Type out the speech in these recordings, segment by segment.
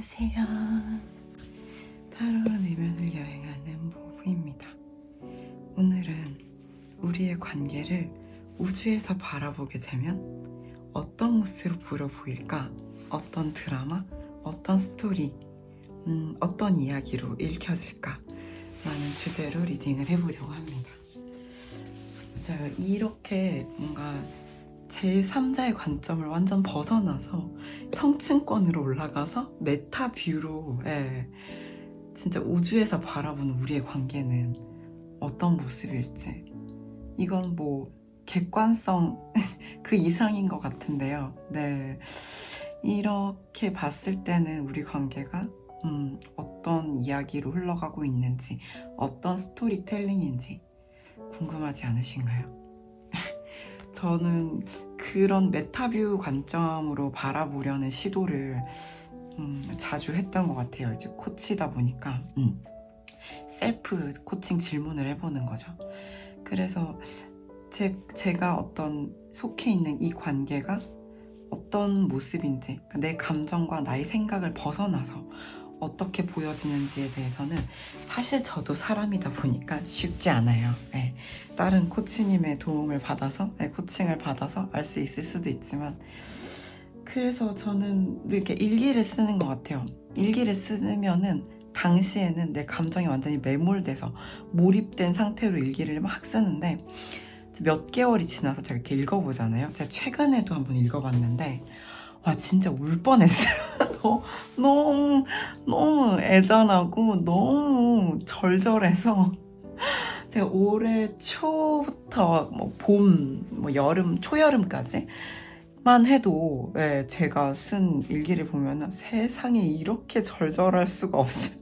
안녕하세요. 타로 내면을 여행하는 모브입니다. 오늘은 우리의 관계를 우주에서 바라보게 되면 어떤 모습으로 보일까? 어떤 드라마, 어떤 스토리, 어떤 이야기로 읽혀질까? 라는 주제로 리딩을 해보려고 합니다. 자, 이렇게 뭔가 제3자의 관점을 완전 벗어나서 성층권으로 올라가서 메타뷰로 진짜 우주에서 바라보는 우리의 관계는 어떤 모습일지, 이건 뭐 객관성 그 이상인 것 같은데요. 네, 이렇게 봤을 때는 우리 관계가 어떤 이야기로 흘러가고 있는지, 어떤 스토리텔링인지 궁금하지 않으신가요? 저는 그런 메타뷰 관점으로 바라보려는 시도를 자주 했던 것 같아요. 이제 코치다 보니까 셀프 코칭 질문을 해보는 거죠. 그래서 제가 어떤 속해 있는 이 관계가 어떤 모습인지, 그러니까 내 감정과 나의 생각을 벗어나서 어떻게 보여지는지에 대해서는 사실 저도 사람이다 보니까 쉽지 않아요. 네. 다른 코치님의 도움을 받아서, 코칭을 받아서 알 수 있을 수도 있지만, 그래서 저는 이렇게 일기를 쓰는 것 같아요. 일기를 쓰면은 당시에는 내 감정이 완전히 매몰돼서 몰입된 상태로 일기를 막 쓰는데, 몇 개월이 지나서 제가 이렇게 읽어보잖아요. 제가 최근에도 한번 읽어봤는데 와, 진짜 울 뻔했어요. 너무 애잔하고 너무 절절해서 제가 올해 초부터 뭐 봄, 뭐 여름, 초여름까지만 해도 제가 쓴 일기를 보면 세상에 이렇게 절절할 수가 없어요.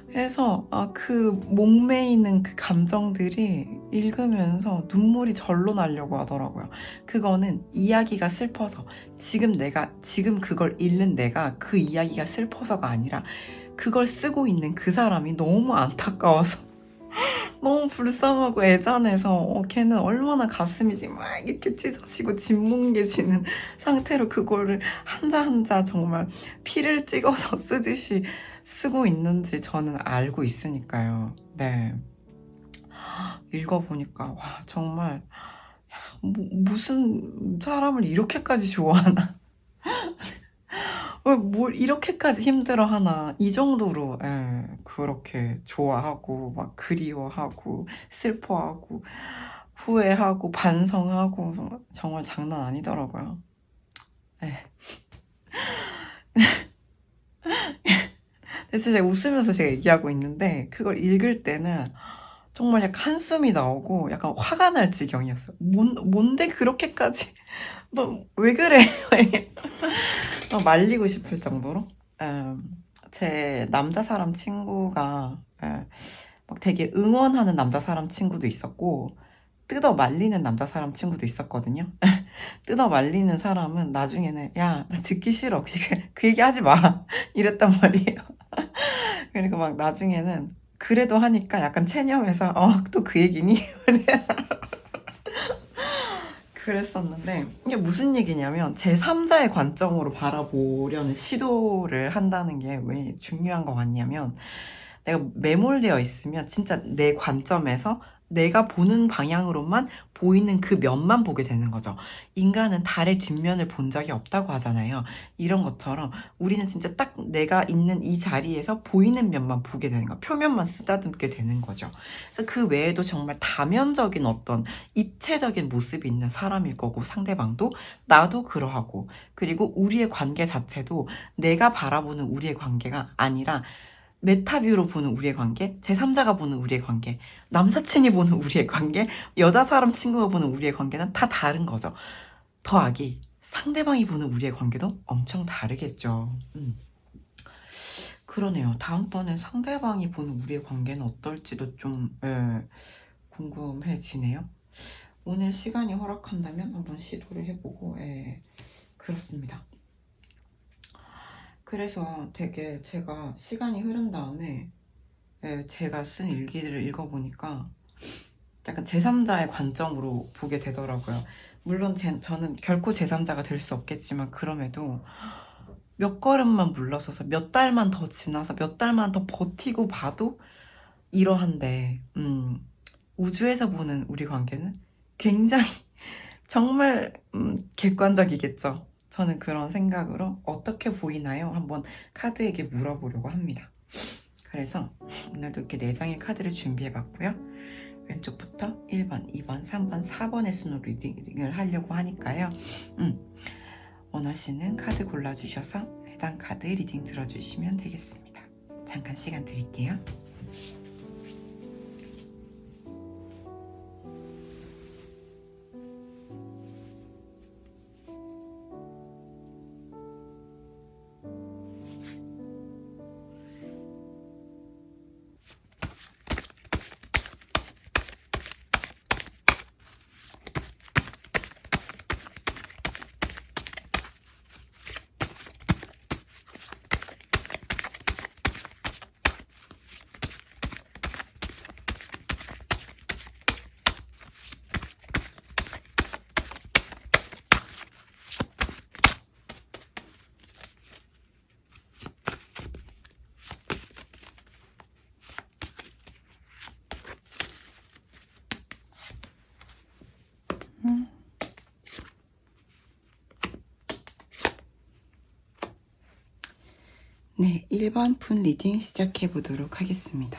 그래서 그 목매이는 그 감정들이 읽으면서 눈물이 절로 나려고 하더라고요. 그거는 이야기가 슬퍼서, 지금 그걸 읽는 내가 그 이야기가 슬퍼서가 아니라 그걸 쓰고 있는 그 사람이 너무 안타까워서 너무 불쌍하고 애잔해서 걔는 얼마나 가슴이 지금 막 이렇게 찢어지고 짓뭉개지는 상태로 그거를 한자 한자 정말 피를 찍어서 쓰듯이 쓰고 있는지 저는 알고 있으니까요. 네. 읽어보니까 와, 정말 무슨 사람을 이렇게까지 좋아하나, 뭘 이렇게까지 힘들어하나, 이 정도로 그렇게 좋아하고 막 그리워하고 슬퍼하고 후회하고 반성하고 정말 장난 아니더라고요. 진짜 웃으면서 제가 얘기하고 있는데 그걸 읽을 때는 정말 약간 한숨이 나오고 약간 화가 날 지경이었어요. 뭔데 그렇게까지 너 왜 그래? 막 말리고 싶을 정도로. 제 남자 사람 친구가 막 되게 응원하는 남자 사람 친구도 있었고 뜯어 말리는 남자 사람 친구도 있었거든요. 뜯어 말리는 사람은 나중에는 야, 나 듣기 싫어. 그 얘기 하지 마. 이랬단 말이에요. 그리고 막 나중에는 그래도 하니까 약간 체념해서 또 그 얘기니? 그랬었는데, 이게 무슨 얘기냐면 제3자의 관점으로 바라보려는 시도를 한다는 게 왜 중요한 것 같냐면, 내가 매몰되어 있으면 진짜 내 관점에서 내가 보는 방향으로만 보이는 그 면만 보게 되는 거죠. 인간은 달의 뒷면을 본 적이 없다고 하잖아요. 이런 것처럼 우리는 진짜 딱 내가 있는 이 자리에서 보이는 면만 보게 되는 거, 표면만 쓰다듬게 되는 거죠. 그래서 그 외에도 정말 다면적인 어떤 입체적인 모습이 있는 사람일 거고, 상대방도 나도 그러하고, 그리고 우리의 관계 자체도 내가 바라보는 우리의 관계가 아니라 메타뷰로 보는 우리의 관계, 제3자가 보는 우리의 관계, 남사친이 보는 우리의 관계, 여자 사람 친구가 보는 우리의 관계는 다 다른 거죠. 더하기 상대방이 보는 우리의 관계도 엄청 다르겠죠. 그러네요. 다음번에 상대방이 보는 우리의 관계는 어떨지도 좀 궁금해지네요. 오늘 시간이 허락한다면 한번 시도를 해보고 그렇습니다. 그래서 되게 제가 시간이 흐른 다음에 제가 쓴 일기를 읽어보니까 약간 제3자의 관점으로 보게 되더라고요. 물론 저는 결코 제3자가 될 수 없겠지만 그럼에도 몇 걸음만 물러서서 몇 달만 더 지나서 몇 달만 더 버티고 봐도 이러한데, 우주에서 보는 우리 관계는 굉장히 정말 객관적이겠죠. 저는 그런 생각으로 어떻게 보이나요? 한번 카드에게 물어보려고 합니다. 그래서 오늘도 이렇게 4장의 카드를 준비해봤고요. 왼쪽부터 1번, 2번, 3번, 4번의 순으로 리딩을 하려고 하니까요. 원하시는 카드 골라주셔서 해당 카드 리딩 들어주시면 되겠습니다. 잠깐 시간 드릴게요. 네, 1번 분 리딩 시작해 보도록 하겠습니다.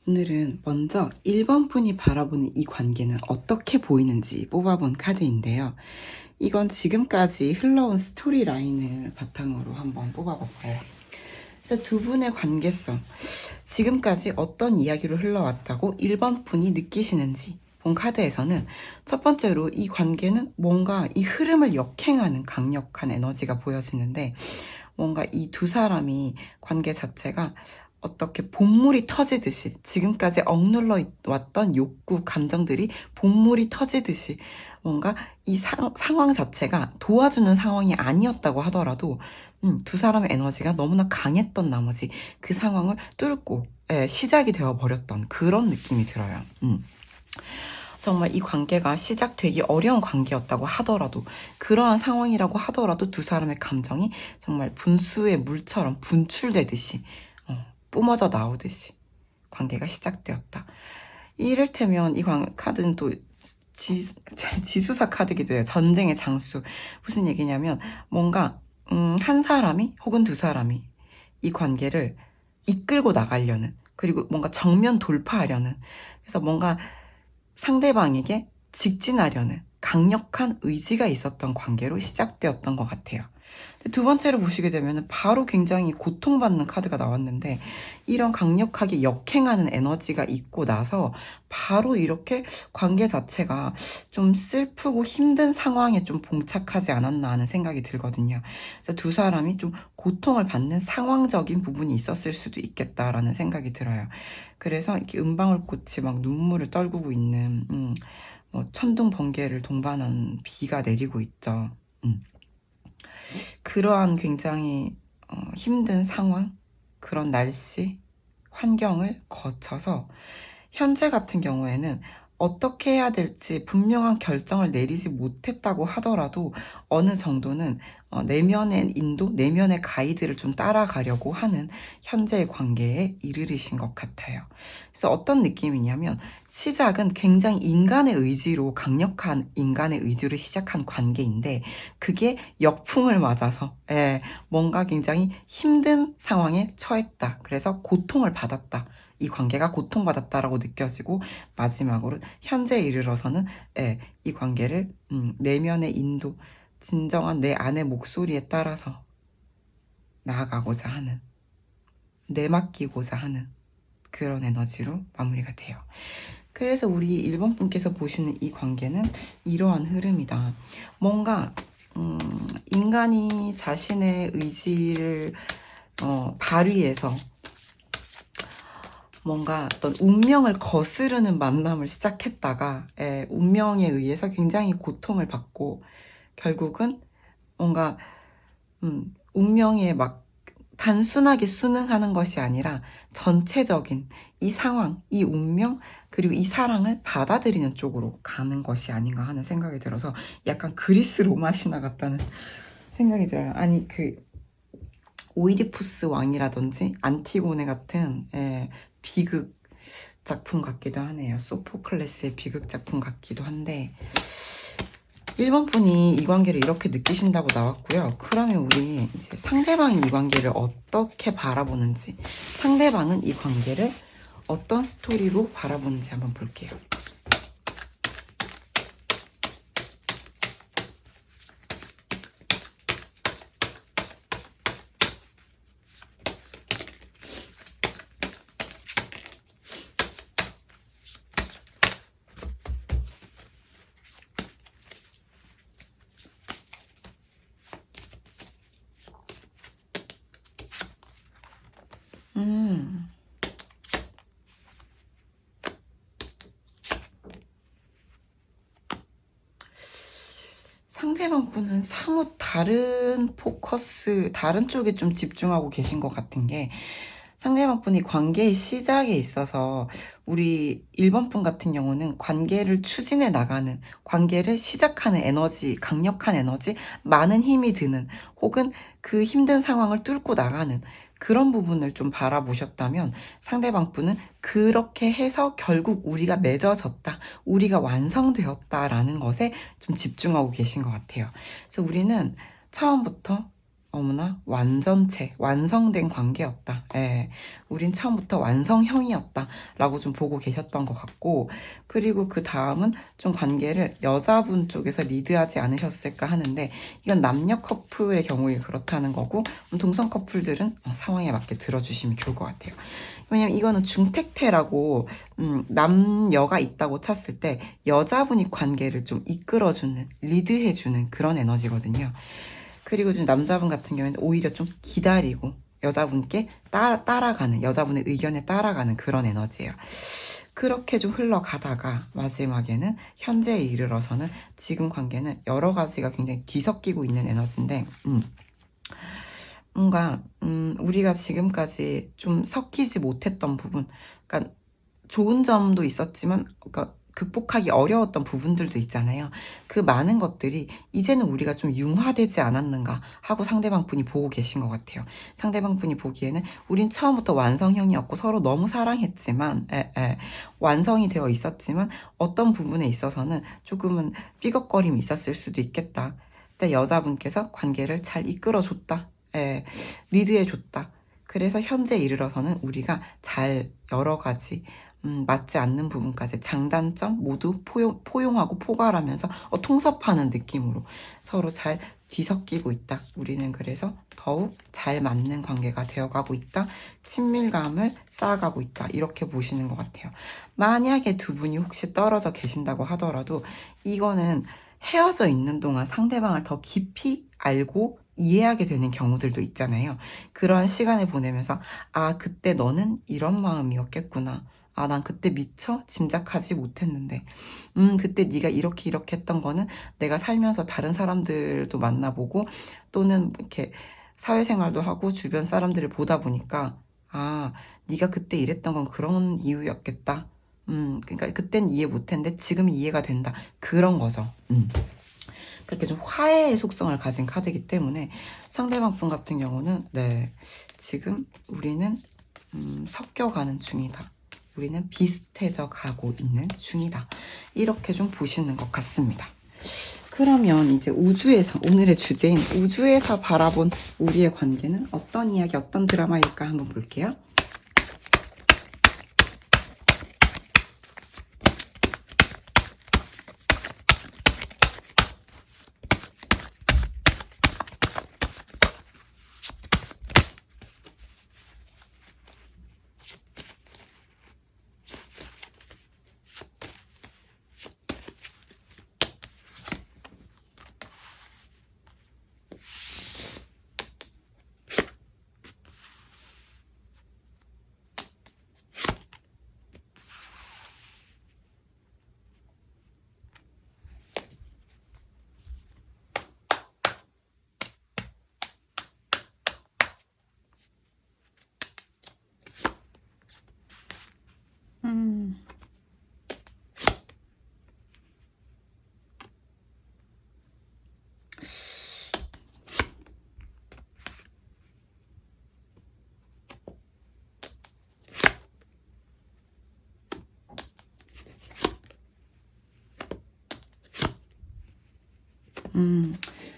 오늘은 먼저 1번 분이 바라보는 이 관계는 어떻게 보이는지 뽑아본 카드인데요. 이건 지금까지 흘러온 스토리 라인을 바탕으로 한번 뽑아봤어요. 그래서 두 분의 관계성, 지금까지 어떤 이야기로 흘러왔다고 1번 분이 느끼시는지 본 카드에서는 첫 번째로 이 관계는 뭔가 이 흐름을 역행하는 강력한 에너지가 보여지는데, 뭔가 이 두 사람이 관계 자체가 어떻게 본물이 터지듯이, 지금까지 억눌러 왔던 욕구, 감정들이 본물이 터지듯이 뭔가 이 상황 자체가 도와주는 상황이 아니었다고 하더라도 두 사람의 에너지가 너무나 강했던 나머지 그 상황을 뚫고 시작이 되어버렸던 그런 느낌이 들어요. 정말 이 관계가 시작되기 어려운 관계였다고 하더라도, 그러한 상황이라고 하더라도 두 사람의 감정이 정말 분수의 물처럼 분출되듯이 뿜어져 나오듯이 관계가 시작되었다. 이를테면 이 카드는 또 지수사 카드기도 해요. 전쟁의 장수. 무슨 얘기냐면 뭔가 한 사람이 혹은 두 사람이 이 관계를 이끌고 나가려는, 그리고 뭔가 정면 돌파하려는, 그래서 뭔가 상대방에게 직진하려는 강력한 의지가 있었던 관계로 시작되었던 것 같아요. 두 번째로 보시게 되면 바로 굉장히 고통받는 카드가 나왔는데, 이런 강력하게 역행하는 에너지가 있고 나서 바로 이렇게 관계 자체가 좀 슬프고 힘든 상황에 좀 봉착하지 않았나 하는 생각이 들거든요. 그래서 두 사람이 좀 고통을 받는 상황적인 부분이 있었을 수도 있겠다라는 생각이 들어요. 그래서 이렇게 은방울꽃이 막 눈물을 떨구고 있는 뭐 천둥 번개를 동반한 비가 내리고 있죠. 그러한 굉장히 힘든 상황, 그런 날씨, 환경을 거쳐서 현재 같은 경우에는 어떻게 해야 될지 분명한 결정을 내리지 못했다고 하더라도 어느 정도는 내면의 인도, 내면의 가이드를 좀 따라가려고 하는 현재의 관계에 이르르신 것 같아요. 그래서 어떤 느낌이냐면, 시작은 굉장히 인간의 의지로, 강력한 인간의 의지로 시작한 관계인데, 그게 역풍을 맞아서 뭔가 굉장히 힘든 상황에 처했다. 그래서 고통을 받았다. 이 관계가 고통받았다라고 느껴지고, 마지막으로 현재에 이르러서는 이 관계를 내면의 인도, 진정한 내 안의 목소리에 따라서 나아가고자 하는, 내맡기고자 하는 그런 에너지로 마무리가 돼요. 그래서 우리 1번 분께서 보시는 이 관계는 이러한 흐름이다. 뭔가 인간이 자신의 의지를 발휘해서 뭔가 어떤 운명을 거스르는 만남을 시작했다가 운명에 의해서 굉장히 고통을 받고, 결국은 뭔가 운명에 막 단순하게 순응하는 것이 아니라 전체적인 이 상황, 이 운명, 그리고 이 사랑을 받아들이는 쪽으로 가는 것이 아닌가 하는 생각이 들어서 약간 그리스 로마 신화 같다는 생각이 들어요. 아니 오이디푸스 왕이라든지 안티고네 같은 비극 작품 같기도 하네요. 소포클레스의 비극 작품 같기도 한데 일본 분이 이 관계를 이렇게 느끼신다고 나왔고요. 그러면 우리 이제 상대방이 이 관계를 어떻게 바라보는지, 상대방은 이 관계를 어떤 스토리로 바라보는지 한번 볼게요. 상대방 분은 사뭇 다른 포커스, 다른 쪽에 좀 집중하고 계신 것 같은 게 상대방 분이 관계의 시작에 있어서 우리 1번 분 같은 경우는 관계를 추진해 나가는, 관계를 시작하는 에너지, 강력한 에너지, 많은 힘이 드는 혹은 그 힘든 상황을 뚫고 나가는 그런 부분을 좀 바라보셨다면 상대방 분은 그렇게 해서 결국 우리가 맺어졌다, 우리가 완성되었다라는 것에 좀 집중하고 계신 것 같아요. 그래서 우리는 처음부터 어머나 완전체, 완성된 관계였다. 예, 우린 처음부터 완성형이었다 라고 좀 보고 계셨던 것 같고, 그리고 그 다음은 좀 관계를 여자분 쪽에서 리드하지 않으셨을까 하는데 이건 남녀 커플의 경우에 그렇다는 거고 동성 커플들은 상황에 맞게 들어주시면 좋을 것 같아요. 왜냐면 이거는 중택태라고 남녀가 있다고 쳤을 때 여자분이 관계를 좀 이끌어주는, 리드해주는 그런 에너지거든요. 그리고 좀 남자분 같은 경우에는 오히려 좀 기다리고 여자분께 따라가는, 여자분의 의견에 따라가는 그런 에너지예요. 그렇게 좀 흘러가다가 마지막에는 현재에 이르러서는 지금 관계는 여러 가지가 굉장히 뒤섞이고 있는 에너지인데 뭔가 우리가 지금까지 좀 섞이지 못했던 부분, 그러니까 좋은 점도 있었지만 그러니까 극복하기 어려웠던 부분들도 있잖아요. 그 많은 것들이 이제는 우리가 좀 융화되지 않았는가 하고 상대방 분이 보고 계신 것 같아요. 상대방 분이 보기에는 우린 처음부터 완성형이었고 서로 너무 사랑했지만 완성이 되어 있었지만 어떤 부분에 있어서는 조금은 삐걱거림이 있었을 수도 있겠다. 근데 여자분께서 관계를 잘 이끌어줬다. 리드해줬다. 그래서 현재 이르러서는 우리가 잘 여러 가지 맞지 않는 부분까지 장단점 모두 포용하고 포괄하면서 통섭하는 느낌으로 서로 잘 뒤섞이고 있다. 우리는 그래서 더욱 잘 맞는 관계가 되어가고 있다. 친밀감을 쌓아가고 있다. 이렇게 보시는 것 같아요. 만약에 두 분이 혹시 떨어져 계신다고 하더라도 이거는 헤어져 있는 동안 상대방을 더 깊이 알고 이해하게 되는 경우들도 있잖아요. 그런 시간을 보내면서 아, 그때 너는 이런 마음이었겠구나. 아, 난 그때 미처 짐작하지 못했는데 그때 네가 이렇게 했던 거는 내가 살면서 다른 사람들도 만나보고 또는 이렇게 사회생활도 하고 주변 사람들을 보다 보니까 아, 네가 그때 이랬던 건 그런 이유였겠다. 그러니까 그땐 이해 못했는데 지금 이해가 된다. 그런 거죠. 그렇게 좀 화해의 속성을 가진 카드이기 때문에 상대방 분 같은 경우는 네, 지금 우리는 섞여가는 중이다. 우리는 비슷해져 가고 있는 중이다. 이렇게 좀 보시는 것 같습니다. 그러면 이제 우주에서, 오늘의 주제인 우주에서 바라본 우리의 관계는 어떤 이야기, 어떤 드라마일까 한번 볼게요.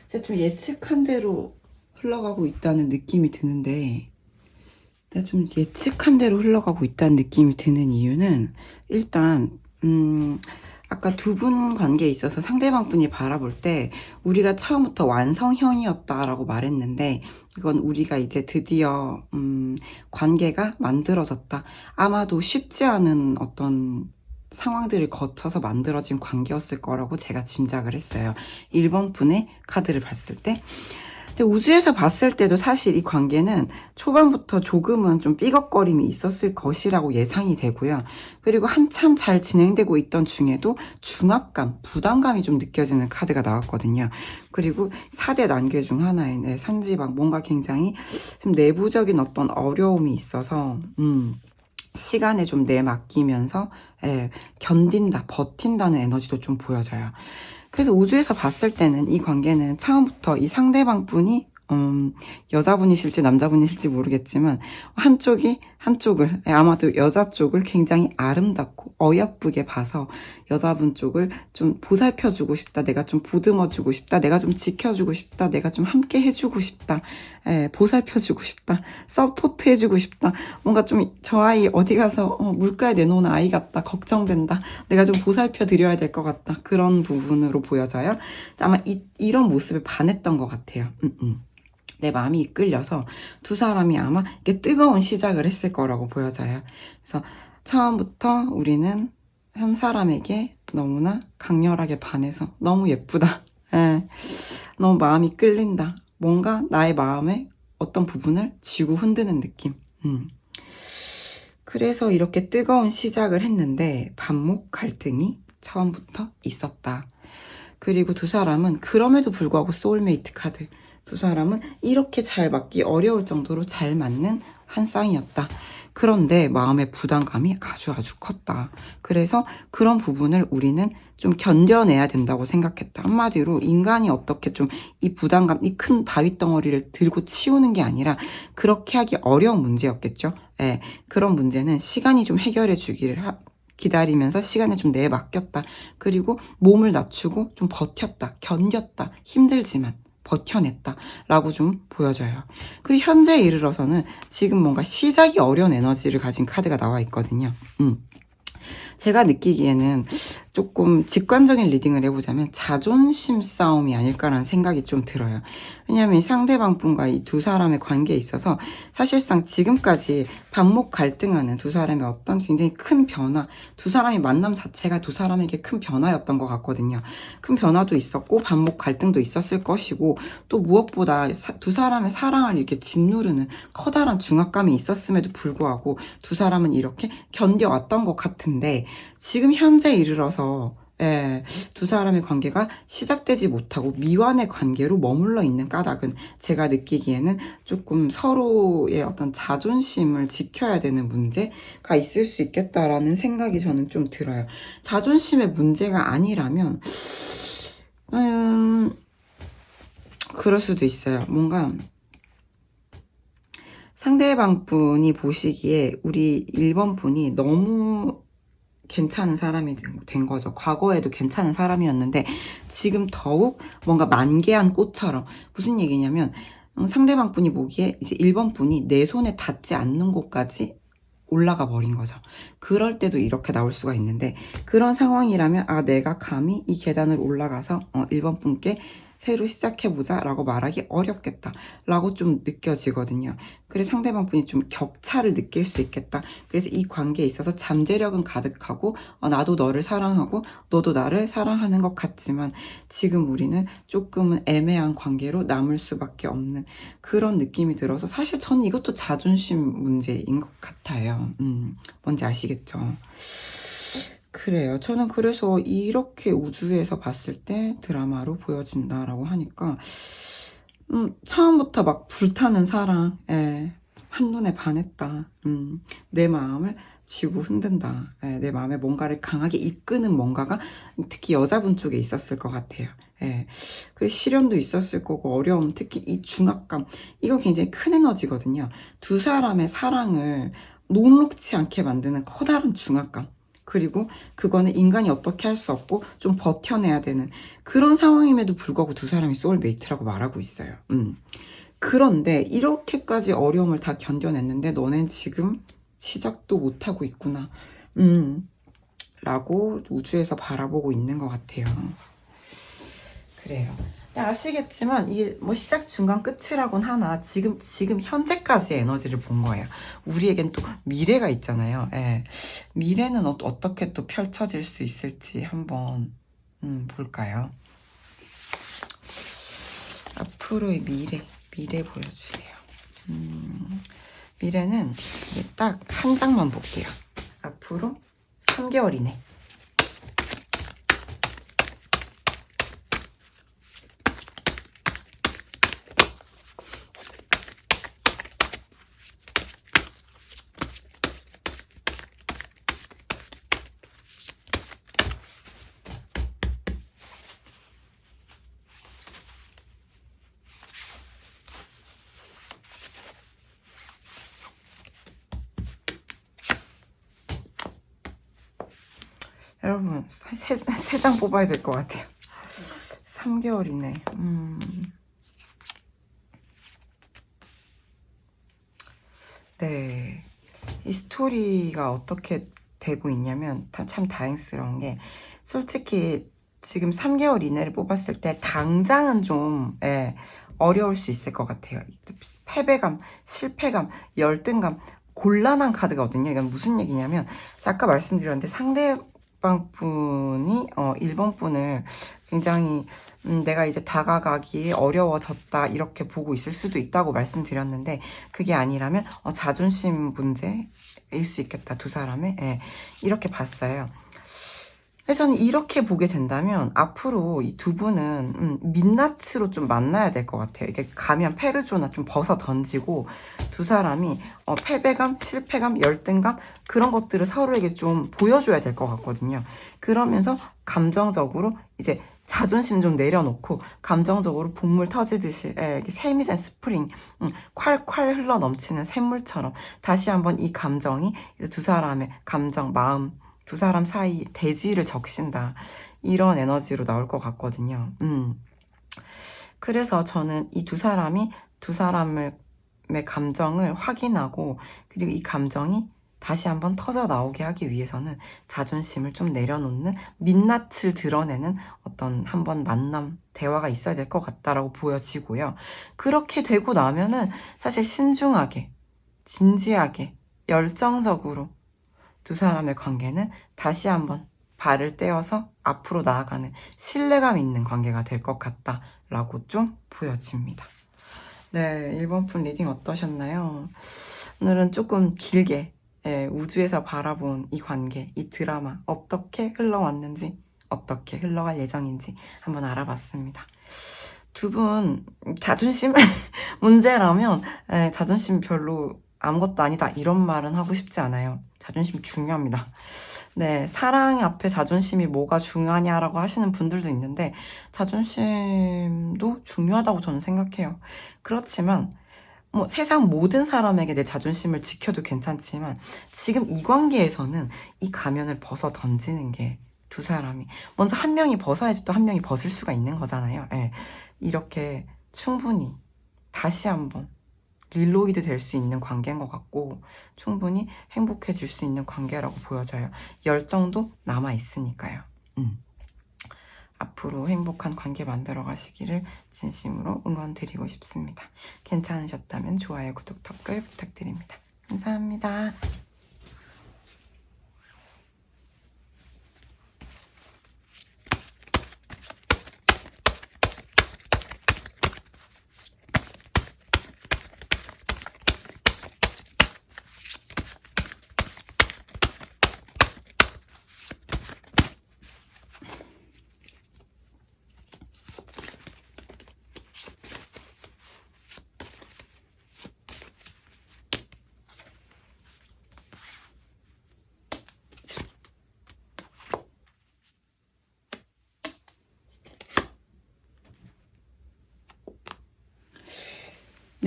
제가 좀 예측한 대로 흘러가고 있다는 느낌이 드는데, 내가 좀 예측한 대로 흘러가고 있다는 느낌이 드는 이유는, 일단, 아까 두 분 관계에 있어서 상대방 분이 바라볼 때, 우리가 처음부터 완성형이었다라고 말했는데, 이건 우리가 이제 드디어, 관계가 만들어졌다. 아마도 쉽지 않은 어떤 상황들을 거쳐서 만들어진 관계였을 거라고 제가 짐작을 했어요. 1번 분의 카드를 봤을 때. 근데 우주에서 봤을 때도 사실 이 관계는 초반부터 조금은 좀 삐걱거림이 있었을 것이라고 예상이 되고요. 그리고 한참 잘 진행되고 있던 중에도 중압감, 부담감이 좀 느껴지는 카드가 나왔거든요. 그리고 4대 난괴 중 하나인 산지박, 뭔가 굉장히 좀 내부적인 어떤 어려움이 있어서 시간에 좀 내맡기면서 견딘다, 버틴다는 에너지도 좀 보여져요. 그래서 우주에서 봤을 때는 이 관계는 처음부터 이 상대방 분이 여자분이실지 남자분이실지 모르겠지만 한쪽을 아마도 여자 쪽을 굉장히 아름답고 어여쁘게 봐서 여자분 쪽을 좀 보살펴주고 싶다, 내가 좀 보듬어주고 싶다, 내가 좀 지켜주고 싶다, 내가 좀 함께 해주고 싶다, 보살펴주고 싶다, 서포트 해주고 싶다, 뭔가 좀 저 아이 어디 가서 물가에 내놓는 아이 같다, 걱정된다, 내가 좀 보살펴 드려야 될 것 같다, 그런 부분으로 보여져요. 아마 이런 모습에 반했던 것 같아요. 내 마음이 이끌려서 두 사람이 아마 이렇게 뜨거운 시작을 했을 거라고 보여져요. 그래서 처음부터 우리는 한 사람에게 너무나 강렬하게 반해서 너무 예쁘다. 너무 마음이 끌린다. 뭔가 나의 마음의 어떤 부분을 쥐고 흔드는 느낌. 그래서 이렇게 뜨거운 시작을 했는데 반목 갈등이 처음부터 있었다. 그리고 두 사람은 그럼에도 불구하고 소울메이트 카드. 두 사람은 이렇게 잘 맞기 어려울 정도로 잘 맞는 한 쌍이었다. 그런데 마음의 부담감이 아주 컸다. 그래서 그런 부분을 우리는 좀 견뎌내야 된다고 생각했다. 한마디로 인간이 어떻게 좀 이 부담감, 이 큰 바위 덩어리를 들고 치우는 게 아니라 그렇게 하기 어려운 문제였겠죠. 그런 문제는 시간이 좀 해결해 주기를 기다리면서 시간에 좀 내맡겼다. 그리고 몸을 낮추고 좀 버텼다. 견뎠다. 힘들지만 버텨냈다. 라고 좀 보여져요. 그리고 현재에 이르러서는 지금 뭔가 시작이 어려운 에너지를 가진 카드가 나와 있거든요. 제가 느끼기에는 조금 직관적인 리딩을 해보자면 자존심 싸움이 아닐까라는 생각이 좀 들어요. 왜냐하면 상대방 분과 이 두 사람의 관계에 있어서 사실상 지금까지 반목 갈등하는 두 사람의 어떤 굉장히 큰 변화, 두 사람의 만남 자체가 두 사람에게 큰 변화였던 것 같거든요. 큰 변화도 있었고 반목 갈등도 있었을 것이고 또 무엇보다 두 사람의 사랑을 이렇게 짓누르는 커다란 중압감이 있었음에도 불구하고 두 사람은 이렇게 견뎌왔던 것 같은데 지금 현재에 이르러서 두 사람의 관계가 시작되지 못하고 미완의 관계로 머물러 있는 까닭은 제가 느끼기에는 조금 서로의 어떤 자존심을 지켜야 되는 문제가 있을 수 있겠다라는 생각이 저는 좀 들어요. 자존심의 문제가 아니라면 그럴 수도 있어요. 뭔가 상대방 분이 보시기에 우리 1번 분이 너무 괜찮은 사람이 된 거죠. 과거에도 괜찮은 사람이었는데 지금 더욱 뭔가 만개한 꽃처럼. 무슨 얘기냐면 상대방 분이 보기에 이제 1번 분이 내 손에 닿지 않는 곳까지 올라가 버린 거죠. 그럴 때도 이렇게 나올 수가 있는데 그런 상황이라면 내가 감히 이 계단을 올라가서 1번 분께 새로 시작해보자 라고 말하기 어렵겠다 라고 좀 느껴지거든요. 그래서 상대방 분이 좀 격차를 느낄 수 있겠다. 그래서 이 관계에 있어서 잠재력은 가득하고 나도 너를 사랑하고 너도 나를 사랑하는 것 같지만 지금 우리는 조금은 애매한 관계로 남을 수밖에 없는 그런 느낌이 들어서 사실 저는 이것도 자존심 문제인 것 같아요. 뭔지 아시겠죠? 그래요. 저는 그래서 이렇게 우주에서 봤을 때 드라마로 보여진다라고 하니까 처음부터 막 불타는 사랑, 한눈에 반했다. 내 마음을 쥐고 흔든다. 내 마음에 뭔가를 강하게 이끄는 뭔가가 특히 여자분 쪽에 있었을 것 같아요. 그리고 시련도 있었을 거고 어려움, 특히 이 중압감, 이거 굉장히 큰 에너지거든요. 두 사람의 사랑을 녹록치 않게 만드는 커다란 중압감. 그리고 그거는 인간이 어떻게 할 수 없고 좀 버텨내야 되는 그런 상황임에도 불구하고 두 사람이 소울메이트라고 말하고 있어요. 그런데 이렇게까지 어려움을 다 견뎌냈는데 너넨 지금 시작도 못하고 있구나. 라고 우주에서 바라보고 있는 것 같아요. 그래요. 아시겠지만 이게 뭐 시작, 중간, 끝이라곤 하나 지금 현재까지의 에너지를 본 거예요. 우리에겐 또 미래가 있잖아요. 예. 미래는 어떻게 또 펼쳐질 수 있을지 한번 볼까요? 앞으로의 미래 보여주세요. 미래는 딱 한 장만 볼게요. 앞으로 3개월 이내. 여러분, 세 장 뽑아야 될 것 같아요. 3개월 이내. 네. 이 스토리가 어떻게 되고 있냐면 참 다행스러운 게 솔직히 지금 3개월 이내를 뽑았을 때 당장은 좀 어려울 수 있을 것 같아요. 패배감, 실패감, 열등감, 곤란한 카드거든요. 이건 무슨 얘기냐면 아까 말씀드렸는데 상대방 분이 1번 분을 굉장히 내가 이제 다가가기 어려워졌다 이렇게 보고 있을 수도 있다고 말씀드렸는데 그게 아니라면 자존심 문제일 수 있겠다 두 사람의 이렇게 봤어요. 그래서 저는 이렇게 보게 된다면 앞으로 이 두 분은 민낯으로 좀 만나야 될 것 같아요. 이게 가면 페르소나 좀 벗어 던지고 두 사람이 패배감, 실패감, 열등감 그런 것들을 서로에게 좀 보여줘야 될 것 같거든요. 그러면서 감정적으로 이제 자존심 좀 내려놓고 감정적으로 복물 터지듯이 세미센 스프링 콸콸 흘러 넘치는 샘물처럼 다시 한번 이 감정이 두 사람의 감정, 마음 두 사람 사이 대지를 적신다. 이런 에너지로 나올 것 같거든요. 그래서 저는 이 두 사람의 감정을 확인하고 그리고 이 감정이 다시 한번 터져 나오게 하기 위해서는 자존심을 좀 내려놓는 민낯을 드러내는 어떤 한번 만남, 대화가 있어야 될 것 같다라고 보여지고요. 그렇게 되고 나면은 사실 신중하게, 진지하게, 열정적으로 두 사람의 관계는 다시 한번 발을 떼어서 앞으로 나아가는 신뢰감 있는 관계가 될 것 같다라고 좀 보여집니다. 네, 1번 분 리딩 어떠셨나요? 오늘은 조금 길게 우주에서 바라본 이 관계, 이 드라마 어떻게 흘러왔는지 어떻게 흘러갈 예정인지 한번 알아봤습니다. 두 분 자존심 문제라면 자존심 별로 아무것도 아니다 이런 말은 하고 싶지 않아요. 자존심 중요합니다. 네, 사랑 앞에 자존심이 뭐가 중요하냐라고 하시는 분들도 있는데 자존심도 중요하다고 저는 생각해요. 그렇지만 뭐 세상 모든 사람에게 내 자존심을 지켜도 괜찮지만 지금 이 관계에서는 이 가면을 벗어 던지는 게 두 사람이 먼저 한 명이 벗어야지 또 한 명이 벗을 수가 있는 거잖아요. 이렇게 충분히 다시 한번 릴로이드 될 수 있는 관계인 것 같고 충분히 행복해질 수 있는 관계라고 보여져요. 열정도 남아있으니까요. 앞으로 행복한 관계 만들어 가시기를 진심으로 응원드리고 싶습니다. 괜찮으셨다면 좋아요, 구독, 댓글 부탁드립니다. 감사합니다.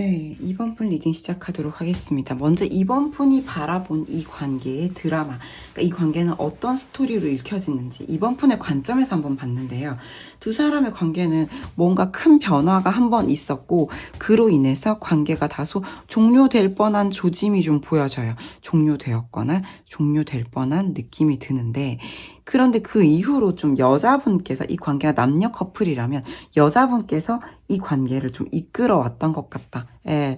네, 이번 분 리딩 시작하도록 하겠습니다. 먼저 이번 분이 바라본 이 관계의 드라마, 그러니까 이 관계는 어떤 스토리로 읽혀지는지 이번 분의 관점에서 한번 봤는데요. 두 사람의 관계는 뭔가 큰 변화가 한번 있었고 그로 인해서 관계가 다소 종료될 뻔한 조짐이 좀 보여져요. 종료되었거나 종료될 뻔한 느낌이 드는데, 그런데 그 이후로 좀 여자분께서, 이 관계가 남녀 커플이라면 여자분께서 이 관계를 좀 이끌어왔던 것 같다. 예,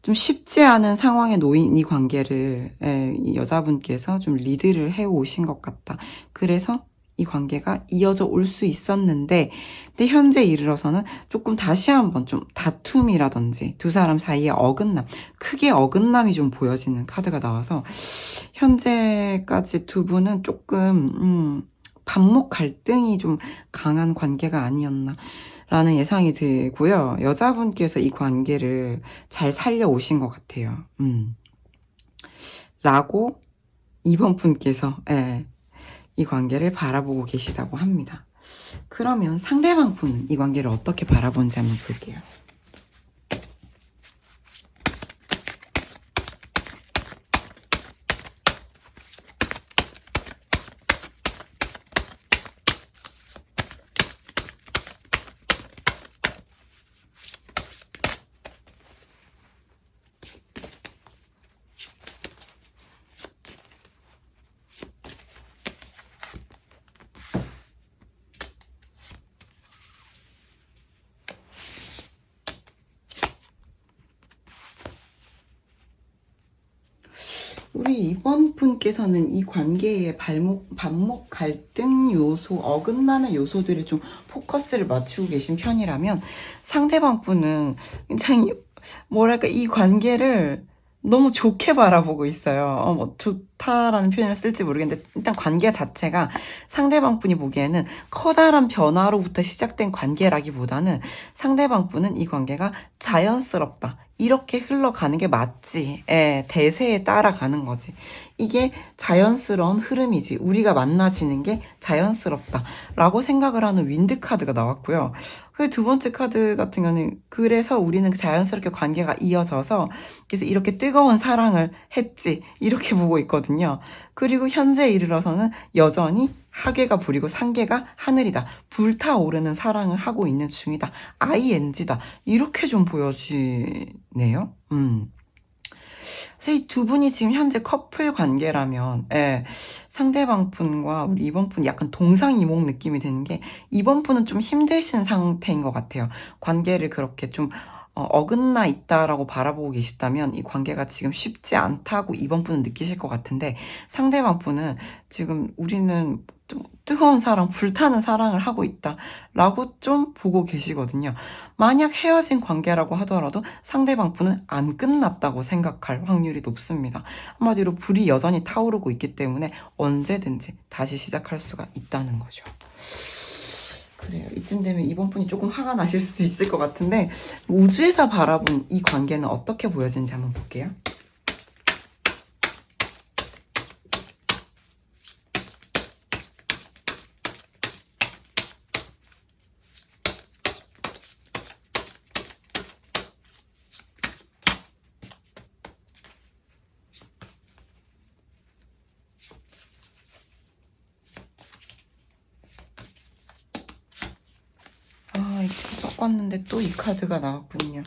좀 쉽지 않은 상황에 놓인 이 관계를, 이 여자분께서 좀 리드를 해오신 것 같다. 그래서 이 관계가 이어져 올 수 있었는데, 근데 현재 이르러서는 조금 다시 한번 좀 다툼이라든지 두 사람 사이에 어긋남, 크게 어긋남이 좀 보여지는 카드가 나와서 현재까지 두 분은 조금 반목 갈등이 좀 강한 관계가 아니었나 라는 예상이 들고요. 여자분께서 이 관계를 잘 살려오신 것 같아요. 라고 이번 분께서 이 관계를 바라보고 계시다고 합니다. 그러면 상대방 분은 이 관계를 어떻게 바라보는지 한번 볼게요. 우리 이번 분께서는 이 관계의 반목 갈등 요소, 어긋남의 요소들을 좀 포커스를 맞추고 계신 편이라면, 상대방 분은 굉장히 뭐랄까 이 관계를 너무 좋게 바라보고 있어요. 뭐 좋다라는 표현을 쓸지 모르겠는데, 일단 관계 자체가 상대방 분이 보기에는 커다란 변화로부터 시작된 관계라기보다는 상대방 분은 이 관계가 자연스럽다, 이렇게 흘러가는 게 맞지, 대세에 따라가는 거지, 이게 자연스러운 흐름이지, 우리가 만나지는 게 자연스럽다 라고 생각을 하는 윈드 카드가 나왔고요. 그 두 번째 카드 같은 경우는, 그래서 우리는 자연스럽게 관계가 이어져서 그래서 이렇게 뜨거운 사랑을 했지, 이렇게 보고 있거든요. 그리고 현재 이르러서는 여전히 하계가 불이고 상계가 하늘이다, 불타오르는 사랑을 하고 있는 중이다, ING다, 이렇게 좀 보여지네요. 그래서 이 두 분이 지금 현재 커플 관계라면, 상대방 분과 우리 이번 분 약간 동상이몽 느낌이 드는 게, 이번 분은 좀 힘드신 상태인 것 같아요. 관계를 그렇게 좀 어긋나 있다라고 바라보고 계시다면 이 관계가 지금 쉽지 않다고 이번 분은 느끼실 것 같은데, 상대방 분은 지금 우리는 좀 뜨거운 사랑, 불타는 사랑을 하고 있다라고 좀 보고 계시거든요. 만약 헤어진 관계라고 하더라도 상대방 분은 안 끝났다고 생각할 확률이 높습니다. 한마디로 불이 여전히 타오르고 있기 때문에 언제든지 다시 시작할 수가 있다는 거죠. 그래요. 이쯤 되면 이번 분이 조금 화가 나실 수도 있을 것 같은데, 우주에서 바라본 이 관계는 어떻게 보여지는지 한번 볼게요. 이렇게 섞었는데 또 이 카드가 나왔군요.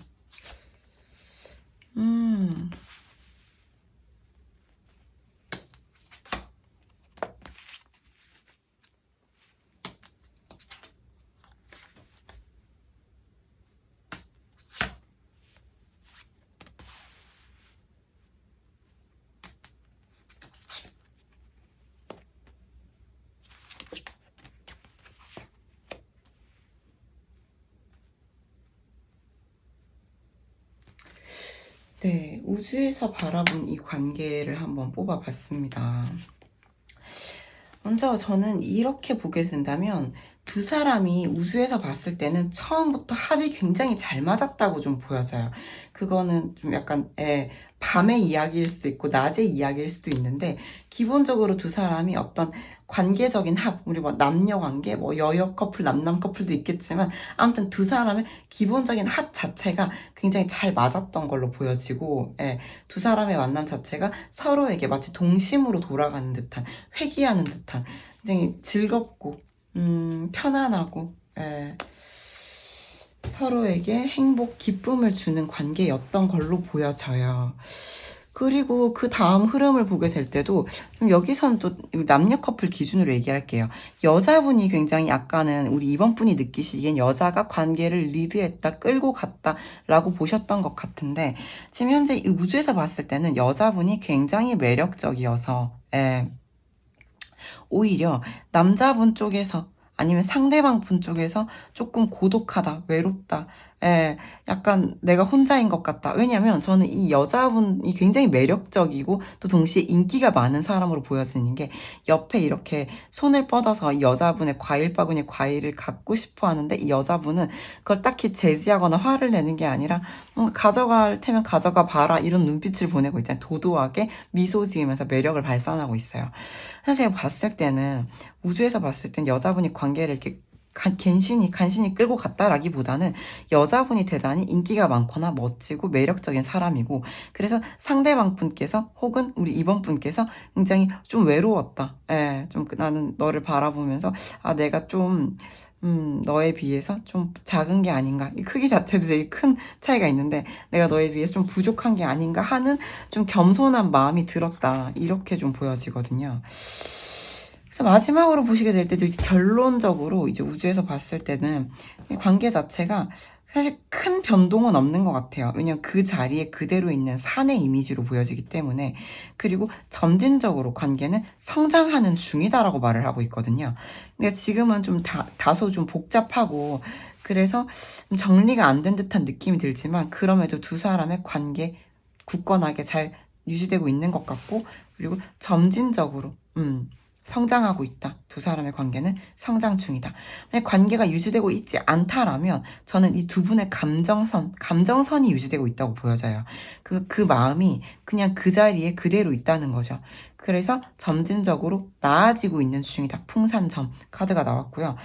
네, 우주에서 바라본 이 관계를 한번 뽑아봤습니다. 먼저 저는 이렇게 보게 된다면, 두 사람이 우주에서 봤을 때는 처음부터 합이 굉장히 잘 맞았다고 좀 보여져요. 그거는 좀 약간 밤의 이야기일 수도 있고 낮의 이야기일 수도 있는데 기본적으로 두 사람이 어떤 관계적인 합, 우리 뭐 남녀 관계, 뭐 여여 커플, 남남 커플도 있겠지만 아무튼 두 사람의 기본적인 합 자체가 굉장히 잘 맞았던 걸로 보여지고 두 사람의 만남 자체가 서로에게 마치 동심으로 돌아가는 듯한 회귀하는 듯한 굉장히 즐겁고 편안하고 서로에게 행복, 기쁨을 주는 관계였던 걸로 보여져요. 그리고 그 다음 흐름을 보게 될 때도 좀 여기서는 또 남녀 커플 기준으로 얘기할게요. 여자분이 굉장히 약간은 우리 이번 분이 느끼시기엔 여자가 관계를 리드했다, 끌고 갔다 라고 보셨던 것 같은데 지금 현재 이 우주에서 봤을 때는 여자분이 굉장히 매력적이어서 오히려 남자분 쪽에서 아니면 상대방 분 쪽에서 조금 고독하다, 외롭다, 약간 내가 혼자인 것 같다. 왜냐면 저는 이 여자분이 굉장히 매력적이고 또 동시에 인기가 많은 사람으로 보여지는 게 옆에 이렇게 손을 뻗어서 이 여자분의 과일 바구니에 과일을 갖고 싶어 하는데 이 여자분은 그걸 딱히 제지하거나 화를 내는 게 아니라 뭔가 가져갈 테면 가져가 봐라 이런 눈빛을 보내고 있잖아요. 도도하게 미소 지으면서 매력을 발산하고 있어요. 사실 제가 봤을 때는 우주에서 봤을 땐 여자분이 관계를 이렇게 간신히 끌고 갔다라기보다는 여자분이 대단히 인기가 많거나 멋지고 매력적인 사람이고 그래서 상대방 분께서 혹은 우리 이번 분께서 굉장히 좀 외로웠다. 좀 나는 너를 바라보면서 내가 좀 너에 비해서 좀 작은 게 아닌가. 이 크기 자체도 되게 큰 차이가 있는데 내가 너에 비해서 좀 부족한 게 아닌가 하는 좀 겸손한 마음이 들었다. 이렇게 좀 보여지거든요. 그래서 마지막으로 보시게 될 때도 결론적으로 이제 우주에서 봤을 때는 이 관계 자체가 사실 큰 변동은 없는 것 같아요. 왜냐면 그 자리에 그대로 있는 산의 이미지로 보여지기 때문에 그리고 점진적으로 관계는 성장하는 중이다라고 말을 하고 있거든요. 그러니까 지금은 좀 다소 좀 복잡하고 그래서 좀 정리가 안 된 듯한 느낌이 들지만 그럼에도 두 사람의 관계 굳건하게 잘 유지되고 있는 것 같고 그리고 점진적으로 성장하고 있다. 두 사람의 관계는 성장 중이다. 만약 관계가 유지되고 있지 않다라면 저는 이 두 분의 감정선이 유지되고 있다고 보여져요. 그 마음이 그냥 그 자리에 그대로 있다는 거죠. 그래서 점진적으로 나아지고 있는 중이다. 풍산점 카드가 나왔고요.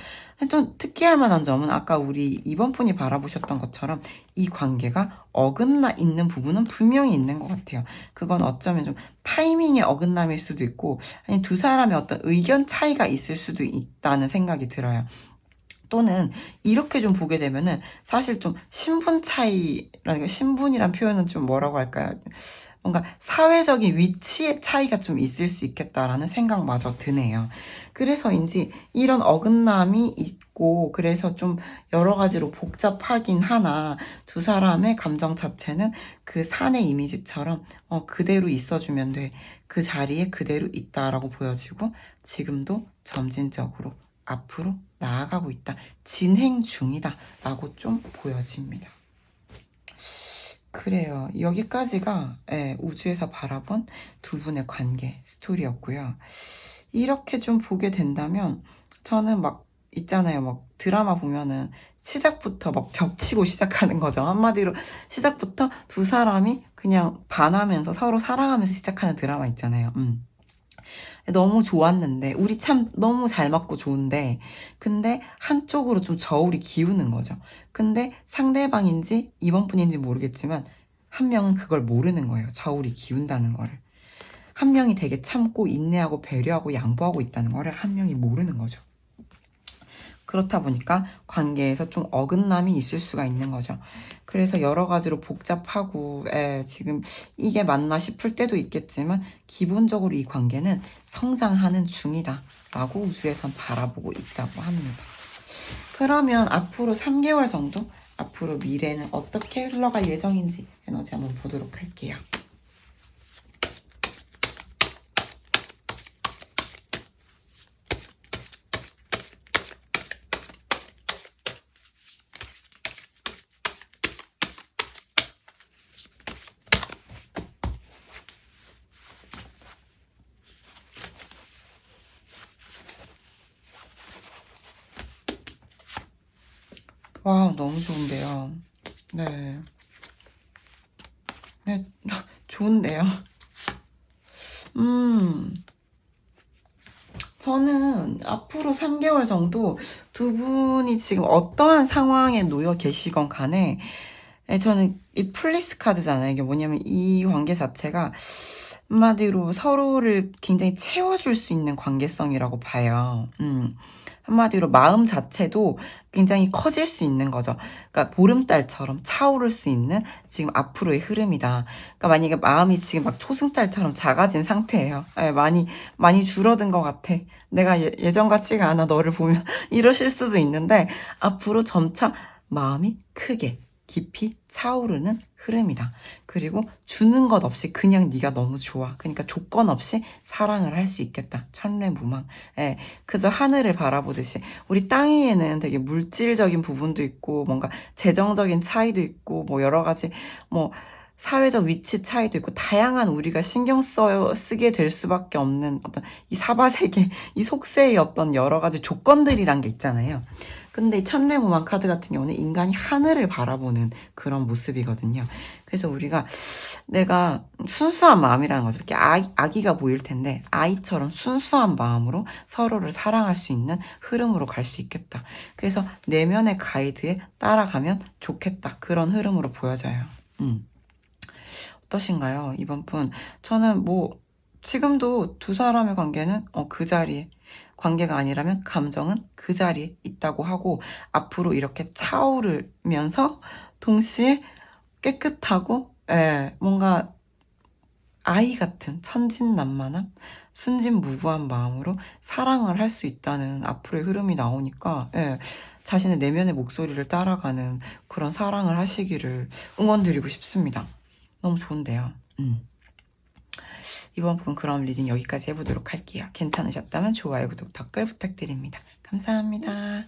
또 특이할 만한 점은 아까 우리 이번 분이 바라보셨던 것처럼 이 관계가 어긋나 있는 부분은 분명히 있는 것 같아요. 그건 어쩌면 좀 타이밍의 어긋남일 수도 있고 아니면 두 사람의 어떤 의견 차이가 있을 수도 있다는 생각이 들어요. 또는 이렇게 좀 보게 되면은 사실 좀 신분 차이라는 신분이란 표현은 좀 뭐라고 할까요? 뭔가 사회적인 위치의 차이가 좀 있을 수 있겠다라는 생각마저 드네요. 그래서인지 이런 어긋남이 있고 그래서 좀 여러 가지로 복잡하긴 하나 두 사람의 감정 자체는 그 산의 이미지처럼 그대로 있어주면 돼. 그 자리에 그대로 있다라고 보여지고 지금도 점진적으로 앞으로 나아가고 있다. 진행 중이다. 라고 좀 보여집니다. 그래요. 여기까지가 우주에서 바라본 두 분의 관계 스토리였고요. 이렇게 좀 보게 된다면 저는 막 있잖아요. 막 드라마 보면은 시작부터 막 벽치고 시작하는 거죠. 한마디로 시작부터 두 사람이 그냥 반하면서 서로 사랑하면서 시작하는 드라마 있잖아요. 너무 좋았는데 우리 참 너무 잘 맞고 좋은데 근데 한쪽으로 좀 저울이 기우는 거죠. 근데 상대방인지 이번 분인지 모르겠지만 한 명은 그걸 모르는 거예요. 저울이 기운다는 거를. 한 명이 되게 참고 인내하고 배려하고 양보하고 있다는 거를 한 명이 모르는 거죠. 그렇다 보니까 관계에서 좀 어긋남이 있을 수가 있는 거죠. 그래서 여러 가지로 복잡하고 지금 이게 맞나 싶을 때도 있겠지만 기본적으로 이 관계는 성장하는 중이다 라고 우주에선 바라보고 있다고 합니다. 그러면 앞으로 3개월 정도 앞으로 미래는 어떻게 흘러갈 예정인지 에너지 한번 보도록 할게요. 와, 너무 좋은데요. 네. 네, 좋은데요. 저는 앞으로 3개월 정도 두 분이 지금 어떠한 상황에 놓여 계시건 간에 저는 이 플리스 카드잖아요. 이게 뭐냐면 이 관계 자체가 한마디로 서로를 굉장히 채워줄 수 있는 관계성이라고 봐요. 한마디로 마음 자체도 굉장히 커질 수 있는 거죠. 그러니까 보름달처럼 차오를 수 있는 지금 앞으로의 흐름이다. 그러니까 만약에 마음이 지금 막 초승달처럼 작아진 상태예요. 많이 줄어든 것 같아. 내가 예전 같지가 않아, 너를 보면. 이러실 수도 있는데, 앞으로 점차 마음이 크게, 깊이 차오르는 흐름이다. 그리고 주는 것 없이 그냥 네가 너무 좋아. 그러니까 조건 없이 사랑을 할 수 있겠다. 천례무망. 예, 그저 하늘을 바라보듯이. 우리 땅 위에는 되게 물질적인 부분도 있고, 뭔가 재정적인 차이도 있고, 뭐 여러 가지, 뭐, 사회적 위치 차이도 있고, 다양한 우리가 쓰게 될 수밖에 없는 어떤 이 사바세계, 이 속세의 어떤 여러 가지 조건들이란 게 있잖아요. 근데 이 천례무망 카드 같은 경우는 인간이 하늘을 바라보는 그런 모습이거든요. 그래서 우리가 내가 순수한 마음이라는 거죠. 이렇게 아기가 보일 텐데 아이처럼 순수한 마음으로 서로를 사랑할 수 있는 흐름으로 갈 수 있겠다. 그래서 내면의 가이드에 따라가면 좋겠다. 그런 흐름으로 보여져요. 어떠신가요? 이번 분. 저는 뭐 지금도 두 사람의 관계는 그 자리에 관계가 아니라면 감정은 그 자리에 있다고 하고 앞으로 이렇게 차오르면서 동시에 깨끗하고 뭔가 아이 같은 천진난만한 순진무구한 마음으로 사랑을 할 수 있다는 앞으로의 흐름이 나오니까 자신의 내면의 목소리를 따라가는 그런 사랑을 하시기를 응원드리고 싶습니다. 너무 좋은데요. 이번 분 그럼 리딩 여기까지 해보도록 할게요. 괜찮으셨다면 좋아요, 구독, 댓글 부탁드립니다. 감사합니다.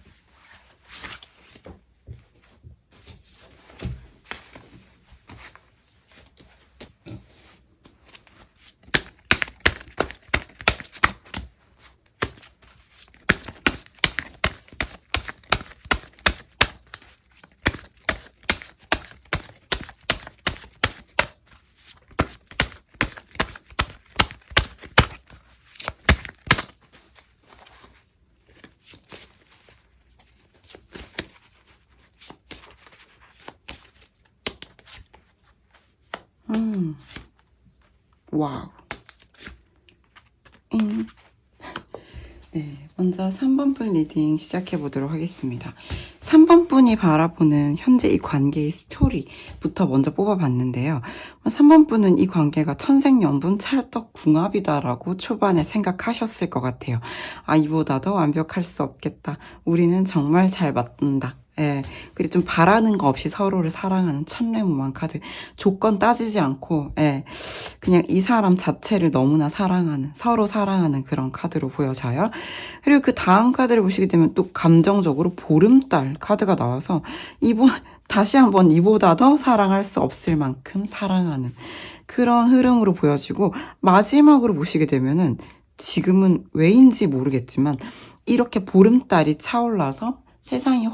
와우. 네, 먼저 3번 분 리딩 시작해 보도록 하겠습니다. 3번 분이 바라보는 현재 이 관계의 스토리부터 먼저 뽑아봤는데요. 3번 분은 이 관계가 천생연분 찰떡궁합이다라고 초반에 생각하셨을 것 같아요. 아, 이보다 더 완벽할 수 없겠다. 우리는 정말 잘 맞는다. 그리고 좀 바라는 거 없이 서로를 사랑하는 천례무망 카드. 조건 따지지 않고, 그냥 이 사람 자체를 너무나 사랑하는, 서로 사랑하는 그런 카드로 보여져요. 그리고 그 다음 카드를 보시게 되면 또 감정적으로 보름달 카드가 나와서, 다시 한번 이보다 더 사랑할 수 없을 만큼 사랑하는 그런 흐름으로 보여지고, 마지막으로 보시게 되면은 지금은 왜인지 모르겠지만, 이렇게 보름달이 차올라서 세상이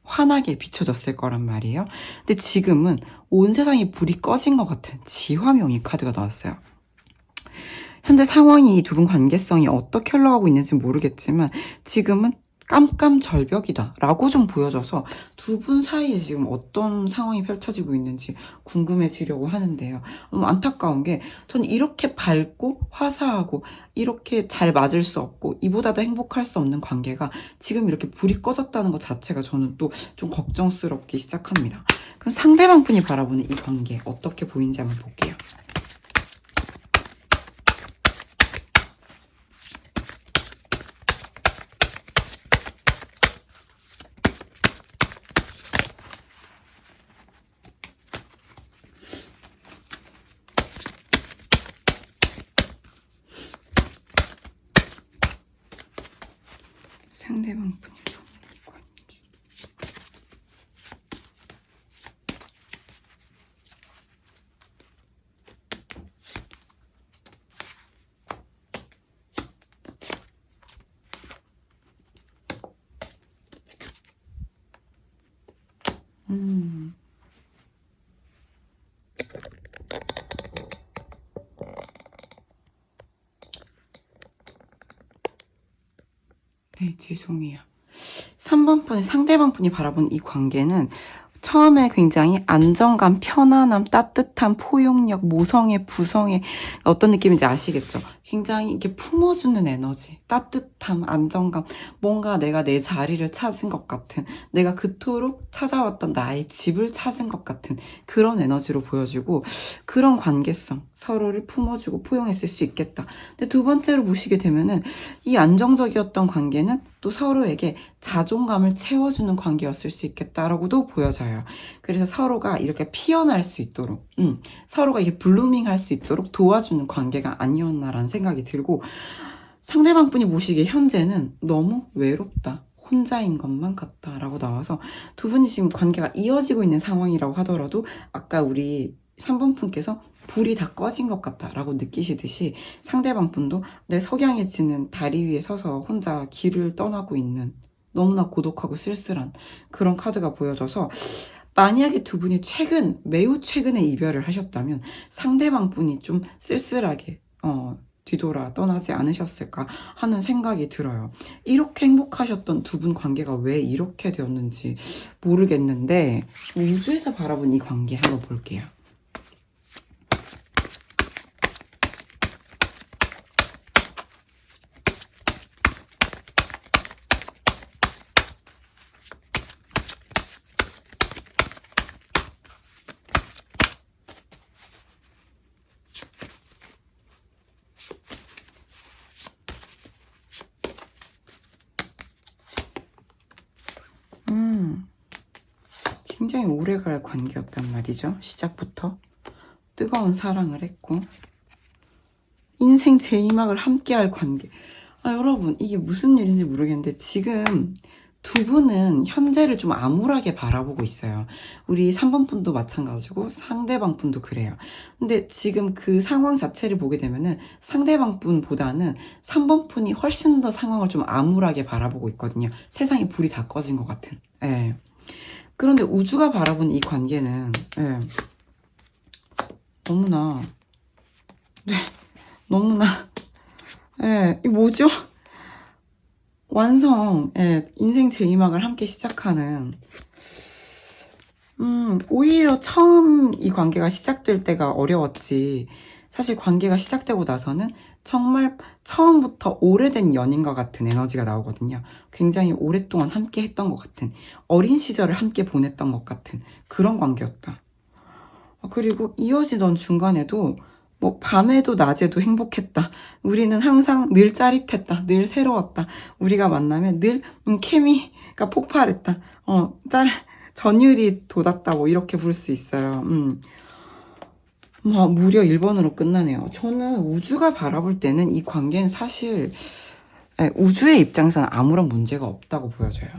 환하게 비춰졌을 거란 말이에요. 근데 지금은 온 세상이 불이 꺼진 것 같은 지화명의 카드가 나왔어요. 현재 상황이 이 두 분 관계성이 어떻게 흘러가고 있는지 모르겠지만 지금은 깜깜절벽이다 라고 좀 보여져서 두 분 사이에 지금 어떤 상황이 펼쳐지고 있는지 궁금해지려고 하는데요. 안타까운 게 전 이렇게 밝고 화사하고 이렇게 잘 맞을 수 없고 이보다 더 행복할 수 없는 관계가 지금 이렇게 불이 꺼졌다는 것 자체가 저는 또 좀 걱정스럽기 시작합니다. 그럼 상대방 분이 바라보는 이 관계 어떻게 보이는지 한번 볼게요. 상대방 분이 보는 이 관계. 네, 죄송해요. 3번 분이 상대방 분이 바라본 이 관계는 처음에 굉장히 안정감, 편안함, 따뜻함, 포용력, 모성애, 부성애 어떤 느낌인지 아시겠죠? 굉장히 이렇게 품어주는 에너지, 따뜻함, 안정감, 뭔가 내가 내 자리를 찾은 것 같은, 내가 그토록 찾아왔던 나의 집을 찾은 것 같은 그런 에너지로 보여주고 그런 관계성, 서로를 품어주고 포용했을 수 있겠다. 근데 두 번째로 보시게 되면은 이 안정적이었던 관계는 또 서로에게 자존감을 채워주는 관계였을 수 있겠다라고도 보여져요. 그래서 서로가 이렇게 피어날 수 있도록, 서로가 이게 블루밍 할 수 있도록 도와주는 관계가 아니었나라는 생각이 들고, 상대방 분이 보시기에 현재는 너무 외롭다, 혼자인 것만 같다라고 나와서 두 분이 지금 관계가 이어지고 있는 상황이라고 하더라도 아까 우리 3번 분께서 불이 다 꺼진 것 같다라고 느끼시듯이 상대방 분도 내 석양해지는 다리 위에 서서 혼자 길을 떠나고 있는 너무나 고독하고 쓸쓸한 그런 카드가 보여져서, 만약에 두 분이 매우 최근에 이별을 하셨다면 상대방 분이 좀 쓸쓸하게 뒤돌아 떠나지 않으셨을까 하는 생각이 들어요. 이렇게 행복하셨던 두 분 관계가 왜 이렇게 되었는지 모르겠는데, 우주에서 바라본 이 관계 한번 볼게요. 굉장히 오래갈 관계였단 말이죠. 시작부터 뜨거운 사랑을 했고 인생 제2막을 함께할 관계. 여러분 이게 무슨 일인지 모르겠는데 지금 두 분은 현재를 좀 암울하게 바라보고 있어요. 우리 3번 분도 마찬가지고 상대방 분도 그래요. 근데 지금 그 상황 자체를 보게 되면은 상대방 분보다는 3번 분이 훨씬 더 상황을 좀 암울하게 바라보고 있거든요. 세상에 불이 다 꺼진 것 같은. 예. 그런데 우주가 바라본 이 관계는 너무나 이 뭐죠? 완성, 인생 제2막을 함께 시작하는, 오히려 처음 이 관계가 시작될 때가 어려웠지, 사실 관계가 시작되고 나서는 정말 처음부터 오래된 연인과 같은 에너지가 나오거든요. 굉장히 오랫동안 함께 했던 것 같은, 어린 시절을 함께 보냈던 것 같은 그런 관계였다. 그리고 이어지던 중간에도 뭐 밤에도 낮에도 행복했다. 우리는 항상 늘 짜릿했다. 늘 새로웠다. 우리가 만나면 늘 케미가 폭발했다. 전율이 돋았다. 뭐 이렇게 부를 수 있어요. 무려 1번으로 끝나네요. 저는 우주가 바라볼 때는 이 관계는 사실 우주의 입장에서는 아무런 문제가 없다고 보여져요.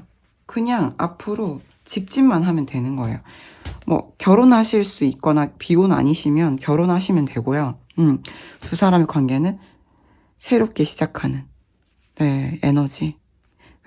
그냥 앞으로 직진만 하면 되는 거예요. 뭐 결혼하실 수 있거나 비혼 아니시면 결혼하시면 되고요. 두 사람의 관계는 새롭게 시작하는 에너지.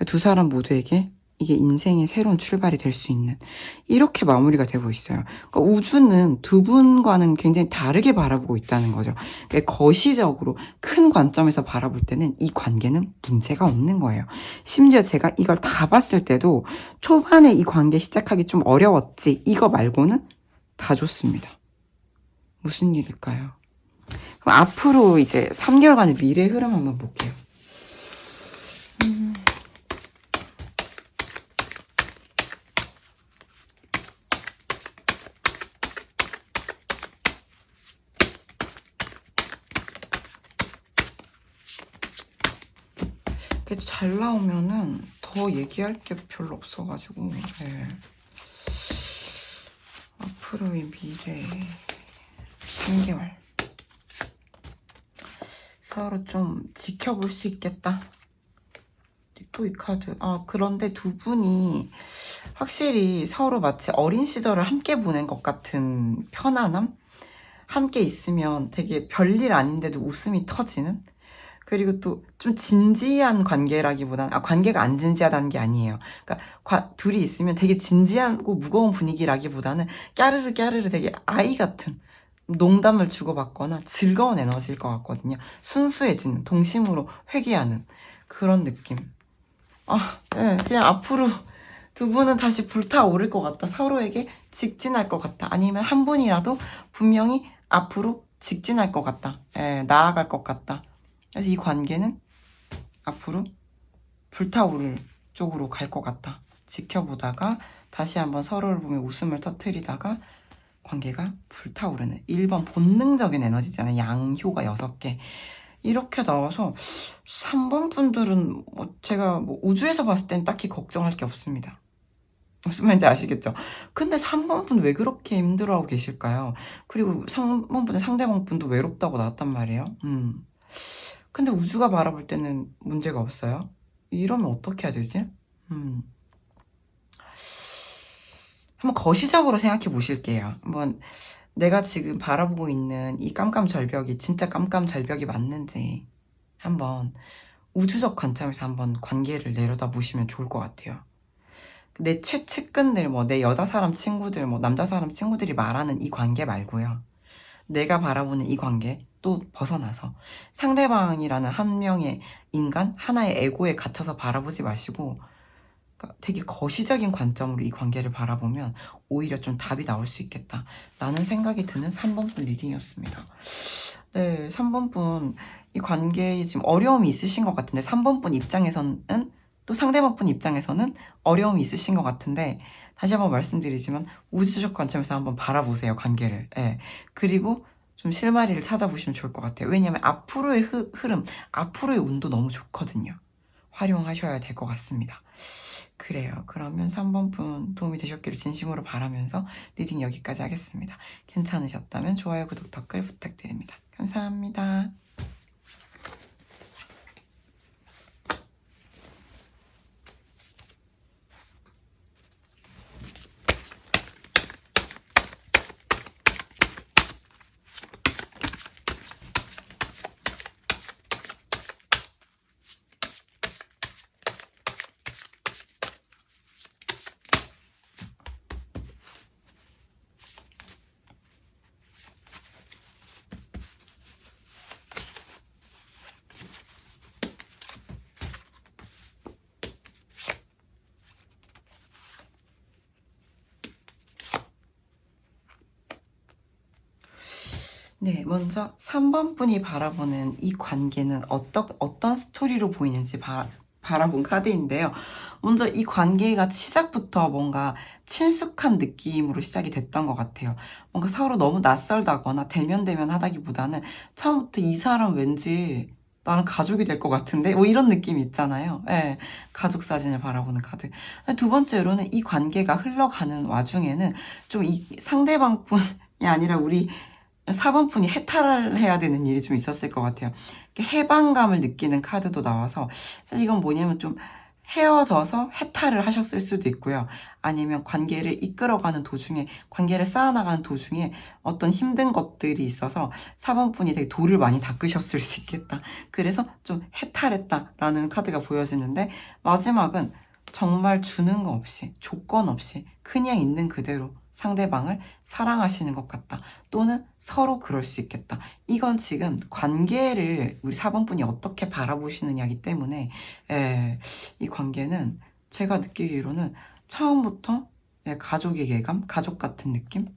두 사람 모두에게 이게 인생의 새로운 출발이 될 수 있는, 이렇게 마무리가 되고 있어요. 그러니까 우주는 두 분과는 굉장히 다르게 바라보고 있다는 거죠. 그러니까 거시적으로 큰 관점에서 바라볼 때는 이 관계는 문제가 없는 거예요. 심지어 제가 이걸 다 봤을 때도 초반에 이 관계 시작하기 좀 어려웠지, 이거 말고는 다 좋습니다. 무슨 일일까요? 그럼 앞으로 이제 3개월간의 미래 흐름 한번 볼게요. 그래도 잘 나오면은 더 얘기할 게 별로 없어가지고, 앞으로의 미래 3개월 서로 좀 지켜볼 수 있겠다. 또 이 카드. 그런데 두 분이 확실히 서로 마치 어린 시절을 함께 보낸 것 같은 편안함? 함께 있으면 되게 별일 아닌데도 웃음이 터지는? 그리고 또 좀 진지한 관계라기보다는, 관계가 안 진지하다는 게 아니에요. 그러니까 둘이 있으면 되게 진지하고 무거운 분위기라기보다는 까르르 까르르 되게 아이 같은 농담을 주고받거나 즐거운 에너지일 것 같거든요. 순수해지는, 동심으로 회귀하는 그런 느낌. 네, 그냥 앞으로 두 분은 다시 불타오를 것 같다. 서로에게 직진할 것 같다. 아니면 한 분이라도 분명히 앞으로 직진할 것 같다. 예, 나아갈 것 같다. 그래서 이 관계는 앞으로 불타오를 쪽으로 갈 것 같다. 지켜보다가 다시 한번 서로를 보며 웃음을 터뜨리다가 관계가 불타오르는 1번 본능적인 에너지잖아요. 양효가 6개. 이렇게 나와서 3번 분들은 제가 우주에서 봤을 땐 딱히 걱정할 게 없습니다. 무슨 말인지 아시겠죠? 근데 3번 분 왜 그렇게 힘들어하고 계실까요? 그리고 3번 분의 상대방 분도 외롭다고 나왔단 말이에요. 근데 우주가 바라볼 때는 문제가 없어요. 이러면 어떻게 해야 되지? 한번 거시적으로 생각해 보실게요. 한번 내가 지금 바라보고 있는 이 깜깜절벽이 진짜 깜깜절벽이 맞는지 한번 우주적 관점에서 한번 관계를 내려다 보시면 좋을 것 같아요. 내 최측근들, 내 여자 사람 친구들, 남자 사람 친구들이 말하는 이 관계 말고요. 내가 바라보는 이 관계 또 벗어나서 상대방이라는 한 명의 인간, 하나의 에고에 갇혀서 바라보지 마시고 그러니까 되게 거시적인 관점으로 이 관계를 바라보면 오히려 좀 답이 나올 수 있겠다라는 생각이 드는 3번 분 리딩이었습니다. 네, 3번 분 이 관계에 지금 어려움이 있으신 것 같은데 3번 분 입장에서는 또 상대방 분 입장에서는 어려움이 있으신 것 같은데 다시 한번 말씀드리지만 우주적 관점에서 한번 바라보세요, 관계를. 네. 그리고 좀 실마리를 찾아보시면 좋을 것 같아요. 왜냐하면 앞으로의 흐름, 앞으로의 운도 너무 좋거든요. 활용하셔야 될 것 같습니다. 그래요. 그러면 3번 분 도움이 되셨기를 진심으로 바라면서 리딩 여기까지 하겠습니다. 괜찮으셨다면 좋아요, 구독, 댓글 부탁드립니다. 감사합니다. 네, 먼저 3번 분이 바라보는 이 관계는 어떤 스토리로 보이는지 바라본 카드인데요. 먼저 이 관계가 시작부터 뭔가 친숙한 느낌으로 시작이 됐던 것 같아요. 뭔가 서로 너무 낯설다거나 대면대면 하다기보다는 처음부터 이 사람 왠지 나랑 가족이 될 것 같은데? 이런 느낌이 있잖아요. 예, 가족 사진을 바라보는 카드. 두 번째로는 이 관계가 흘러가는 와중에는 좀 이 상대방 분이 아니라 우리 4번 분이 해탈을 해야 되는 일이 좀 있었을 것 같아요. 해방감을 느끼는 카드도 나와서 사실 이건 뭐냐면 좀 헤어져서 해탈을 하셨을 수도 있고요. 아니면 관계를 이끌어가는 도중에 관계를 쌓아나가는 도중에 어떤 힘든 것들이 있어서 4번 분이 되게 돌을 많이 닦으셨을 수 있겠다. 그래서 좀 해탈했다라는 카드가 보여지는데 마지막은 정말 주는 거 없이 조건 없이 그냥 있는 그대로 상대방을 사랑하시는 것 같다. 또는 서로 그럴 수 있겠다. 이건 지금 관계를 우리 4번 분이 어떻게 바라보시느냐기 때문에 이 관계는 제가 느끼기로는 처음부터 가족의 예감, 가족 같은 느낌,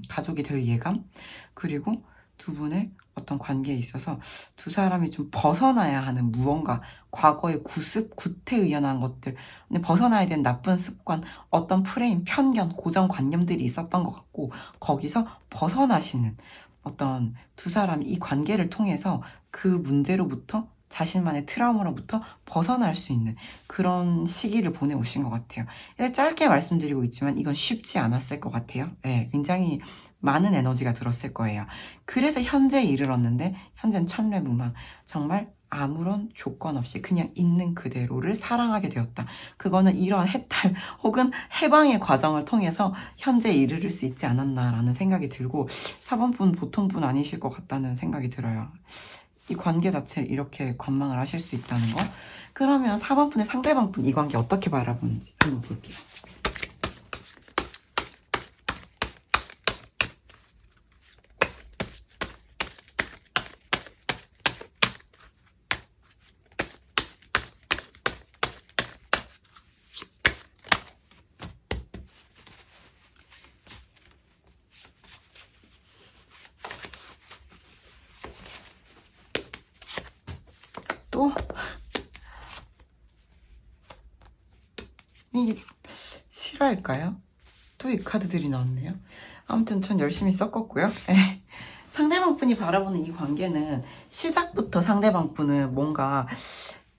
가족이 될 예감, 그리고 두 분의 어떤 관계에 있어서 두 사람이 좀 벗어나야 하는 무언가, 과거의 구태의연한 것들, 벗어나야 되는 나쁜 습관, 어떤 프레임, 편견, 고정관념들이 있었던 것 같고 거기서 벗어나시는 어떤 두 사람이 이 관계를 통해서 그 문제로부터 자신만의 트라우마로부터 벗어날 수 있는 그런 시기를 보내오신 것 같아요. 짧게 말씀드리고 있지만 이건 쉽지 않았을 것 같아요. 네, 굉장히 많은 에너지가 들었을 거예요. 그래서 현재에 이르렀는데 현재는 천례무망. 정말 아무런 조건 없이 그냥 있는 그대로를 사랑하게 되었다. 그거는 이러한 해탈 혹은 해방의 과정을 통해서 현재에 이르를 수 있지 않았나라는 생각이 들고 4번 분 보통 분 아니실 것 같다는 생각이 들어요. 이 관계 자체를 이렇게 관망을 하실 수 있다는 거. 그러면 4번 분의 상대방 분 이 관계 어떻게 바라보는지 한번 볼게요. 또 이게 실화일까요? 또 이 카드들이 나왔네요. 아무튼 전 열심히 섞었고요. 상대방 분이 바라보는 이 관계는 시작부터 상대방 분은 뭔가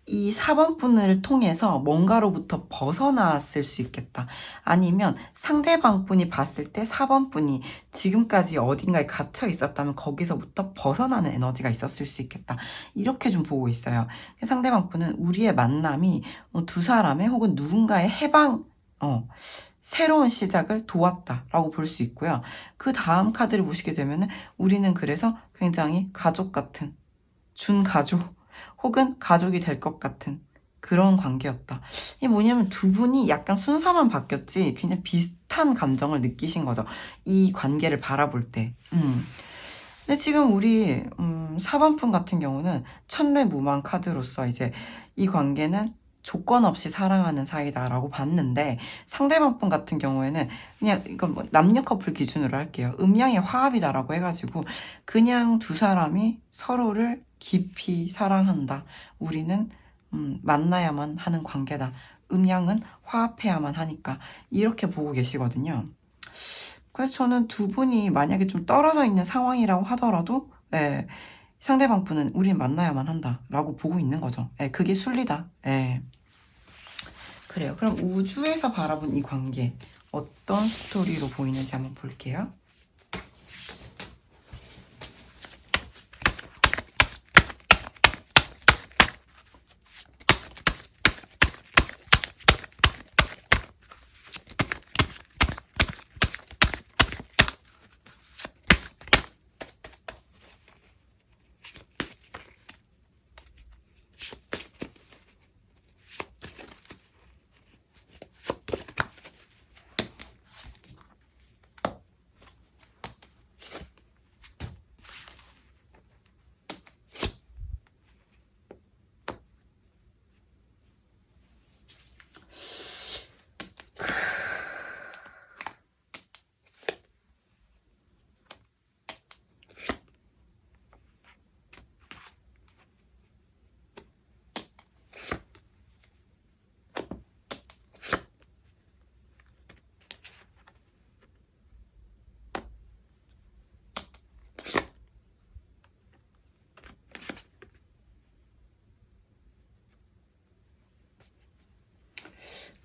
이 4번 분을 통해서 뭔가로부터 벗어났을 수 있겠다. 아니면 상대방 분이 봤을 때 4번 분이 지금까지 어딘가에 갇혀 있었다면 거기서부터 벗어나는 에너지가 있었을 수 있겠다. 이렇게 좀 보고 있어요. 상대방 분은 우리의 만남이 두 사람의 혹은 누군가의 새로운 시작을 도왔다라고 볼 수 있고요. 그 다음 카드를 보시게 되면은 우리는 그래서 굉장히 가족 같은, 준가족, 혹은 가족이 될 것 같은 그런 관계였다. 이게 뭐냐면 두 분이 약간 순서만 바뀌었지 그냥 비슷한 감정을 느끼신 거죠. 이 관계를 바라볼 때. 근데 지금 우리 4번 분 같은 경우는 천례무망 카드로서 이제 이 관계는 조건 없이 사랑하는 사이다라고 봤는데 상대방 분 같은 경우에는 그냥 이건 뭐 남녀 커플 기준으로 할게요. 음양의 화합이다라고 해가지고 그냥 두 사람이 서로를 깊이 사랑한다. 우리는 만나야만 하는 관계다. 음양은 화합해야만 하니까 이렇게 보고 계시거든요. 그래서 저는 두 분이 만약에 좀 떨어져 있는 상황이라고 하더라도 상대방 분은 우린 만나야만 한다라고 보고 있는 거죠. 그게 순리다. 그래요. 그럼 우주에서 바라본 이 관계 어떤 스토리로 보이는지 한번 볼게요.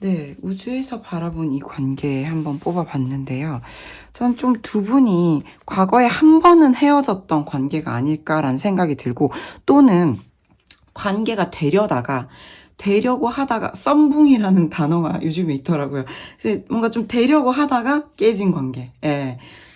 네, 우주에서 바라본 이 관계 한번 뽑아봤는데요. 전 좀 두 분이 과거에 한 번은 헤어졌던 관계가 아닐까라는 생각이 들고 또는 관계가 되려고 하다가 썸붕이라는 단어가 요즘에 있더라고요. 그래서 뭔가 좀 되려고 하다가 깨진 관계.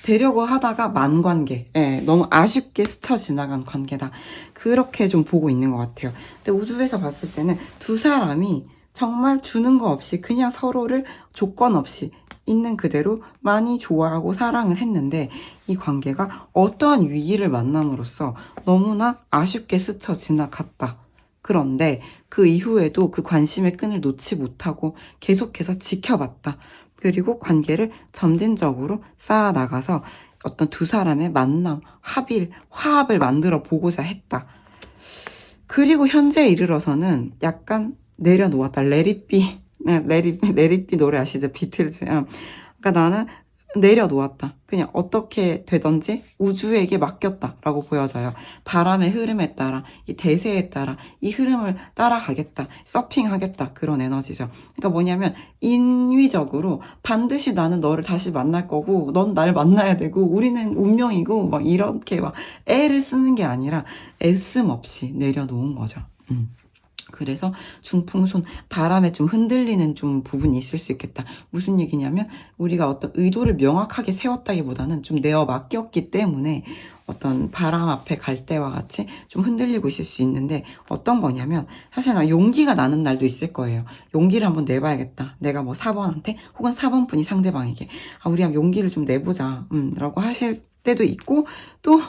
되려고 하다가 만 관계. 너무 아쉽게 스쳐 지나간 관계다. 그렇게 좀 보고 있는 것 같아요. 근데 우주에서 봤을 때는 두 사람이 정말 주는 거 없이 그냥 서로를 조건 없이 있는 그대로 많이 좋아하고 사랑을 했는데 이 관계가 어떠한 위기를 만남으로써 너무나 아쉽게 스쳐 지나갔다. 그런데 그 이후에도 그 관심의 끈을 놓지 못하고 계속해서 지켜봤다. 그리고 관계를 점진적으로 쌓아나가서 어떤 두 사람의 만남, 화합을 만들어 보고자 했다. 그리고 현재에 이르러서는 약간 내려놓았다. Let it be. Let it be 노래 아시죠? 비틀즈. 그러니까 나는 내려놓았다. 그냥 어떻게 되든지 우주에게 맡겼다라고 보여져요. 바람의 흐름에 따라, 이 대세에 따라 이 흐름을 따라가겠다. 서핑하겠다. 그런 에너지죠. 그러니까 뭐냐면 인위적으로 반드시 나는 너를 다시 만날 거고 넌 날 만나야 되고 우리는 운명이고 막 이렇게 막 애를 쓰는 게 아니라 애씀 없이 내려놓은 거죠. 그래서 중풍손, 바람에 좀 흔들리는 좀 부분이 있을 수 있겠다. 무슨 얘기냐면 우리가 어떤 의도를 명확하게 세웠다기보다는 좀 내어 맡겼기 때문에 어떤 바람 앞에 갈 때와 같이 좀 흔들리고 있을 수 있는데 어떤 거냐면 사실 용기가 나는 날도 있을 거예요. 용기를 한번 내봐야겠다. 내가 뭐 4번한테 혹은 4번 분이 상대방에게 우리 한번 용기를 좀 내보자 라고 하실 때도 있고 또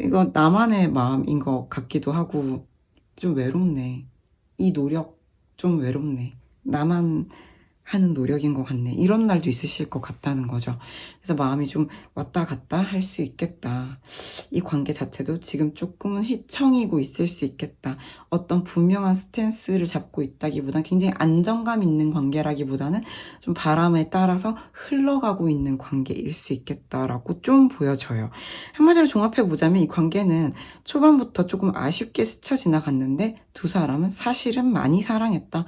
이거 나만의 마음인 것 같기도 하고 좀 외롭네. 이 노력 좀 외롭네. 나만 하는 노력인 것 같네. 이런 날도 있으실 것 같다는 거죠. 그래서 마음이 좀 왔다 갔다 할 수 있겠다. 이 관계 자체도 지금 조금은 휘청이고 있을 수 있겠다. 어떤 분명한 스탠스를 잡고 있다기보다는 굉장히 안정감 있는 관계라기보다는 좀 바람에 따라서 흘러가고 있는 관계일 수 있겠다라고 좀 보여져요. 한마디로 종합해보자면 이 관계는 초반부터 조금 아쉽게 스쳐 지나갔는데 두 사람은 사실은 많이 사랑했다.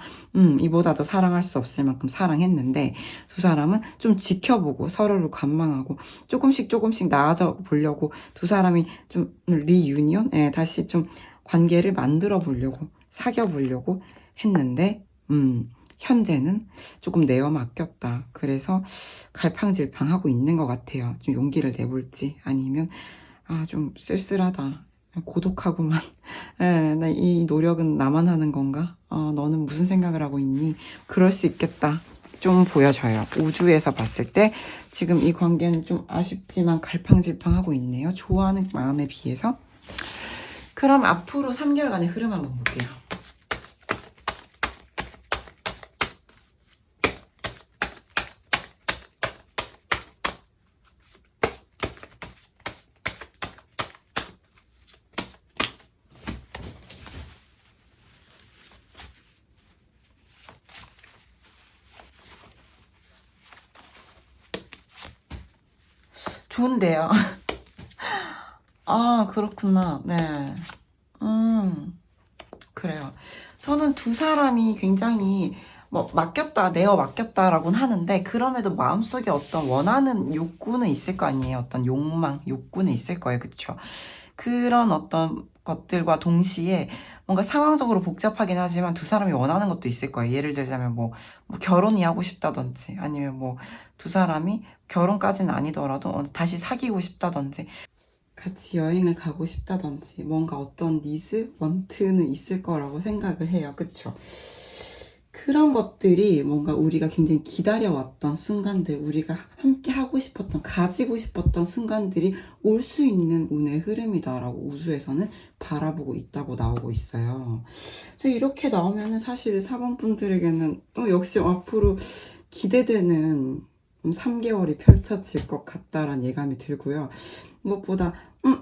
이보다 더 사랑할 수 없을 만큼 사랑했는데 두 사람은 좀 지켜보고 서로를 관망하고 조금씩 나아져 보려고 두 사람이 좀 리유니온? 다시 좀 관계를 만들어 보려고 사귀어 보려고 했는데 현재는 조금 내어 맡겼다. 그래서 갈팡질팡하고 있는 것 같아요. 좀 용기를 내볼지 아니면 좀 쓸쓸하다. 고독하구만. 나 이 노력은 나만 하는 건가? 너는 무슨 생각을 하고 있니? 그럴 수 있겠다. 좀 보여져요. 우주에서 봤을 때 지금 이 관계는 좀 아쉽지만 갈팡질팡하고 있네요. 좋아하는 마음에 비해서. 그럼 앞으로 3개월간의 흐름 한번 볼게요. 좋은데요. 그렇구나. 네. 그래요. 저는 두 사람이 굉장히 맡겼다, 내어 맡겼다라고는 하는데, 그럼에도 마음속에 어떤 원하는 욕구는 있을 거 아니에요. 어떤 욕망, 욕구는 있을 거예요. 그쵸? 그런 어떤 것들과 동시에 뭔가 상황적으로 복잡하긴 하지만 두 사람이 원하는 것도 있을 거예요. 예를 들자면 뭐 결혼이 하고 싶다든지, 아니면 두 사람이 결혼까지는 아니더라도 다시 사귀고 싶다든지, 같이 여행을 가고 싶다든지, 뭔가 어떤 니즈, 원트는 있을 거라고 생각을 해요. 그쵸? 그런 것들이 뭔가 우리가 굉장히 기다려왔던 순간들, 우리가 함께 하고 싶었던, 가지고 싶었던 순간들이 올 수 있는 운의 흐름이다라고 우주에서는 바라보고 있다고 나오고 있어요. 이렇게 나오면은 사실 4번 분들에게는 또 역시 앞으로 기대되는 3개월이 펼쳐질 것 같다라는 예감이 들고요. 무엇보다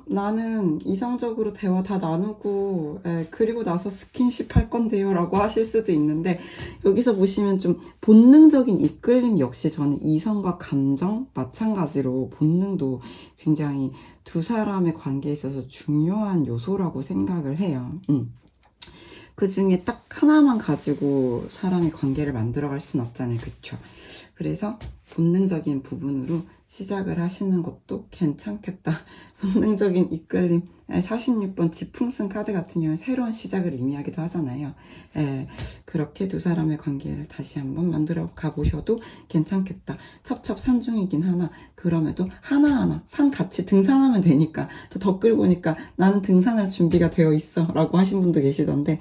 나는 이성적으로 대화 다 나누고 그리고 나서 스킨십 할 건데요 라고 하실 수도 있는데, 여기서 보시면 좀 본능적인 이끌림 역시 저는 이성과 감정 마찬가지로 본능도 굉장히 두 사람의 관계에 있어서 중요한 요소라고 생각을 해요. 그 중에 딱 하나만 가지고 사람이 관계를 만들어갈 수는 없잖아요. 그쵸? 그래서 본능적인 부분으로 시작을 하시는 것도 괜찮겠다. 본능적인 이끌림. 46번 지풍승 카드 같은 경우는 새로운 시작을 의미하기도 하잖아요. 그렇게 두 사람의 관계를 다시 한번 만들어 가보셔도 괜찮겠다. 첩첩산중이긴 하나 그럼에도 하나하나 산 같이 등산하면 되니까. 저 댓글 보니까 나는 등산할 준비가 되어 있어 라고 하신 분도 계시던데,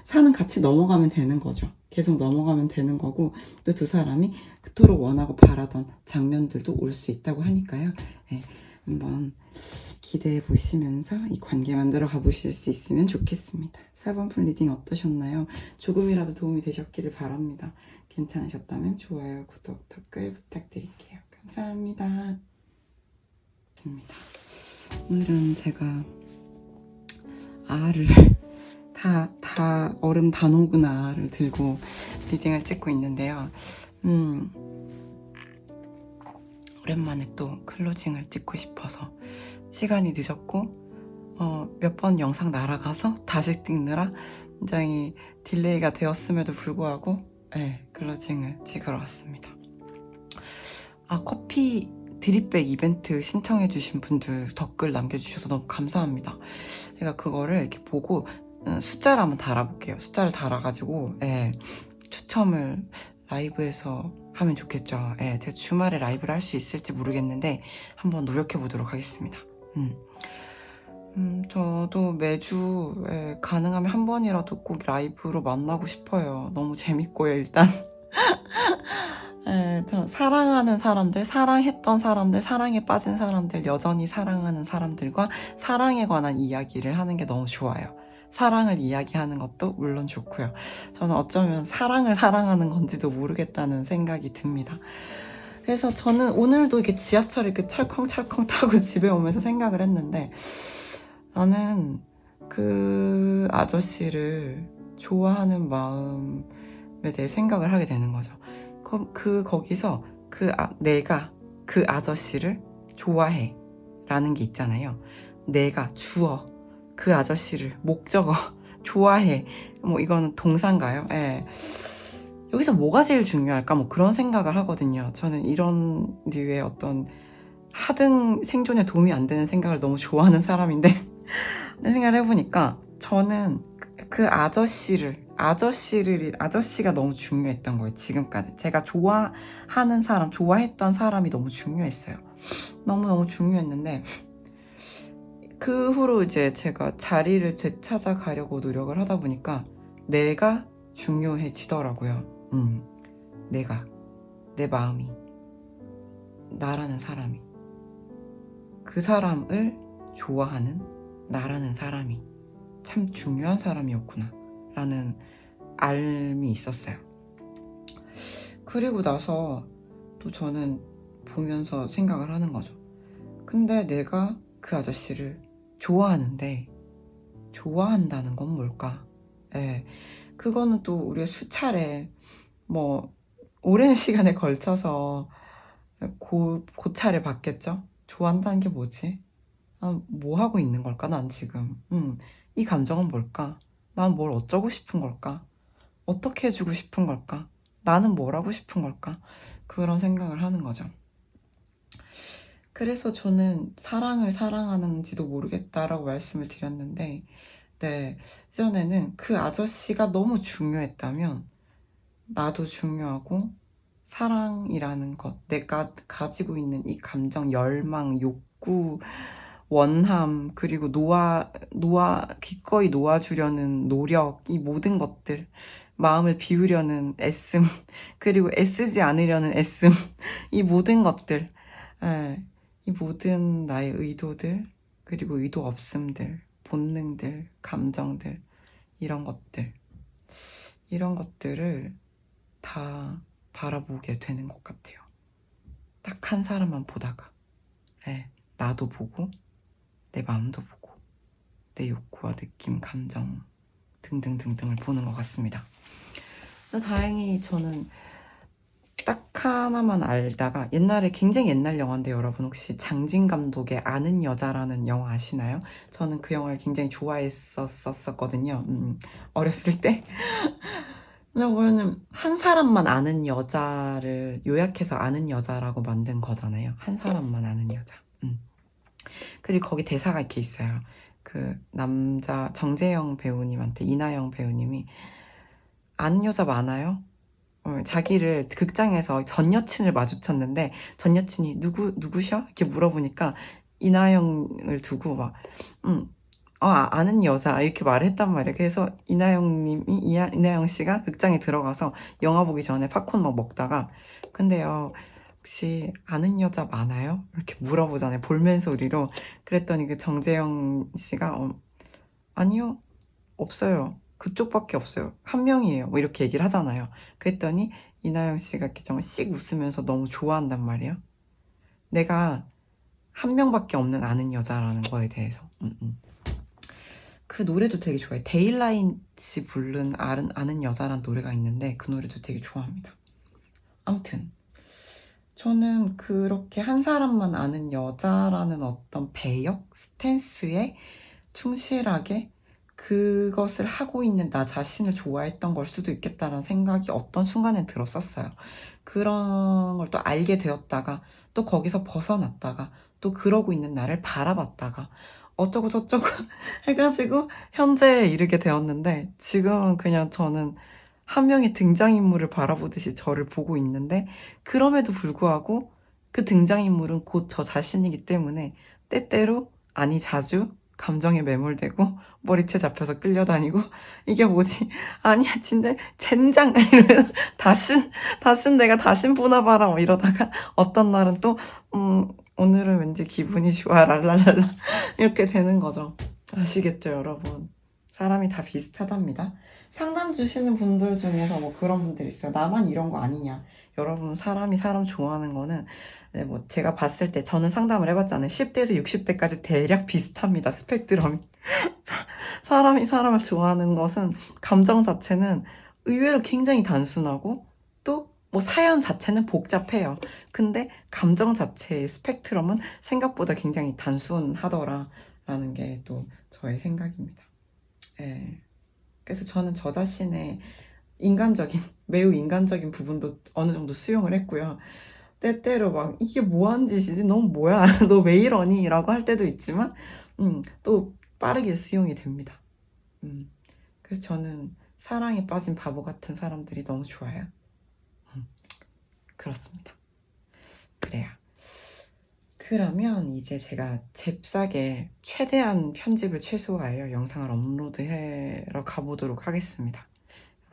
산은 같이 넘어가면 되는 거죠. 계속 넘어가면 되는 거고, 또 두 사람이 그토록 원하고 바라던 장면들도 올 수 있다고 하니까요. 한번 기대해 보시면서 이 관계 만들어 가보실 수 있으면 좋겠습니다. 4번 풀 리딩 어떠셨나요? 조금이라도 도움이 되셨기를 바랍니다. 괜찮으셨다면 좋아요, 구독, 댓글 부탁드릴게요. 감사합니다. 오늘은 제가 알을 다 얼음 다 녹은 알을 들고 리딩을 찍고 있는데요. 오랜만에 또 클로징을 찍고 싶어서 시간이 늦었고 몇 번 영상 날아가서 다시 찍느라 굉장히 딜레이가 되었음에도 불구하고 클로징을 찍으러 왔습니다. 커피 드립백 이벤트 신청해주신 분들 댓글 남겨주셔서 너무 감사합니다. 제가 그거를 이렇게 보고 숫자를 한번 달아볼게요. 숫자를 달아가지고 추첨을 라이브에서 하면 좋겠죠. 제가 주말에 라이브를 할 수 있을지 모르겠는데 한번 노력해 보도록 하겠습니다. 저도 매주 가능하면 한 번이라도 꼭 라이브로 만나고 싶어요. 너무 재밌고요, 일단. 저 사랑하는 사람들, 사랑했던 사람들, 사랑에 빠진 사람들, 여전히 사랑하는 사람들과 사랑에 관한 이야기를 하는 게 너무 좋아요. 사랑을 이야기하는 것도 물론 좋고요. 저는 어쩌면 사랑을 사랑하는 건지도 모르겠다는 생각이 듭니다. 그래서 저는 오늘도 이렇게 지하철 이렇게 철컹철컹 타고 집에 오면서 생각을 했는데, 나는 그 아저씨를 좋아하는 마음에 대해 생각을 하게 되는 거죠. 거기서 내가 그 아저씨를 좋아해 라는 게 있잖아요. 내가 주어, 그 아저씨를 목적어 좋아해. 뭐 이거는 동사인가요? 예. 여기서 뭐가 제일 중요할까? 뭐 그런 생각을 하거든요. 저는 이런 류의 어떤 하등 생존에 도움이 안 되는 생각을 너무 좋아하는 사람인데 생각을 해보니까 저는 그 아저씨가 너무 중요했던 거예요. 지금까지 제가 좋아하는 사람, 좋아했던 사람이 너무 중요했어요. 너무너무 중요했는데 그 후로 이제 제가 자리를 되찾아 가려고 노력을 하다 보니까 내가 중요해지더라고요. 내 마음이, 나라는 사람이, 그 사람을 좋아하는 나라는 사람이 참 중요한 사람이었구나 라는 알미 있었어요. 그리고 나서 또 저는 보면서 생각을 하는 거죠. 근데 내가 그 아저씨를 좋아하는데 좋아한다는 건 뭘까? 예, 그거는 또 우리가 수차례 뭐 오랜 시간에 걸쳐서 고찰을 받겠죠? 좋아한다는 게 뭐지? 뭐 하고 있는 걸까? 난 지금 이 감정은 뭘까? 난 뭘 어쩌고 싶은 걸까? 어떻게 해주고 싶은 걸까? 나는 뭘 하고 싶은 걸까? 그런 생각을 하는 거죠. 그래서 저는 사랑을 사랑하는지도 모르겠다라고 말씀을 드렸는데, 네, 예전에는 그 아저씨가 너무 중요했다면 나도 중요하고 사랑이라는 것, 내가 가지고 있는 이 감정, 열망, 욕구, 원함, 그리고 기꺼이 놓아주려는 노력, 이 모든 것들, 마음을 비우려는 애씀, 그리고 애쓰지 않으려는 애씀, 이 모든 것들, 이 모든 나의 의도들, 그리고 의도 없음들, 본능들, 감정들, 이런 것들을 다 바라보게 되는 것 같아요. 딱 한 사람만 보다가, 나도 보고, 내 마음도 보고, 내 욕구와 느낌, 감정 등등등등을 보는 것 같습니다. 다행히 저는 딱 하나만 알다가, 옛날에 굉장히 옛날 영화인데 여러분 혹시 장진 감독의 아는 여자라는 영화 아시나요? 저는 그 영화를 굉장히 좋아했었거든요. 어렸을 때. 왜냐면 한 사람만 아는 여자를 요약해서 아는 여자라고 만든 거잖아요. 한 사람만 아는 여자. 그리고 거기 대사가 이렇게 있어요. 그 남자 정재영 배우님한테 이나영 배우님이 아는 여자 많아요? 자기를 극장에서 전 여친을 마주쳤는데 전 여친이 누구셔? 이렇게 물어보니까 이나영을 두고 막 아는 여자 이렇게 말을 했단 말이에요. 그래서 이나영 씨가 극장에 들어가서 영화 보기 전에 팝콘 막 먹다가 근데요 혹시 아는 여자 많아요? 이렇게 물어보잖아요. 볼멘 소리로. 그랬더니 그 정재영 씨가 아니요 없어요. 그쪽밖에 없어요. 한 명이에요. 뭐 이렇게 얘기를 하잖아요. 그랬더니 이나영 씨가 이렇게 정말 씩 웃으면서 너무 좋아한단 말이에요. 내가 한 명밖에 없는 아는 여자라는 거에 대해서. 그 노래도 되게 좋아해요. 데일라이트 부른 아는 여자란 노래가 있는데 그 노래도 되게 좋아합니다. 아무튼 저는 그렇게 한 사람만 아는 여자라는 어떤 배역, 스탠스에 충실하게 그것을 하고 있는 나 자신을 좋아했던 걸 수도 있겠다라는 생각이 어떤 순간에 들었었어요. 그런 걸 또 알게 되었다가 또 거기서 벗어났다가 또 그러고 있는 나를 바라봤다가 어쩌고 저쩌고 해가지고 현재에 이르게 되었는데 지금은 그냥 저는 한 명의 등장인물을 바라보듯이 저를 보고 있는데 그럼에도 불구하고 그 등장인물은 곧 저 자신이기 때문에 때때로 아니 자주 감정에 매몰되고 머리채 잡혀서 끌려다니고 이게 뭐지? 아니야 진짜 젠장 이러면 다신 내가 다신 보나 봐라 뭐 이러다가 어떤 날은 또 오늘은 왠지 기분이 좋아 랄랄랄라 이렇게 되는 거죠. 아시겠죠 여러분? 사람이 다 비슷하답니다. 상담 주시는 분들 중에서 뭐 그런 분들 있어요. 나만 이런 거 아니냐. 여러분, 사람이 사람 좋아하는 거는, 네, 뭐 제가 봤을 때, 저는 상담을 해봤잖아요. 10대에서 60대까지 대략 비슷합니다. 스펙트럼이. 사람이 사람을 좋아하는 것은, 감정 자체는 의외로 굉장히 단순하고, 또 뭐 사연 자체는 복잡해요. 근데 감정 자체의 스펙트럼은 생각보다 굉장히 단순하더라라는 게 또 저의 생각입니다. 예. 그래서 저는 저 자신의 매우 인간적인 부분도 어느 정도 수용을 했고요. 때때로 막, 이게 뭐 하는 짓이지? 넌 뭐야? 너 왜 이러니? 라고 할 때도 있지만, 또 빠르게 수용이 됩니다. 그래서 저는 사랑에 빠진 바보 같은 사람들이 너무 좋아요. 그렇습니다. 그래요. 그러면 이제 제가 잽싸게 최대한 편집을 최소화하여 영상을 업로드하러 가보도록 하겠습니다.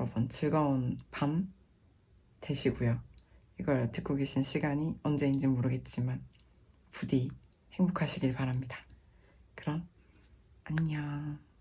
여러분, 즐거운 밤 되시고요. 이걸 듣고 계신 시간이 언제인지 모르겠지만 부디 행복하시길 바랍니다. 그럼 안녕.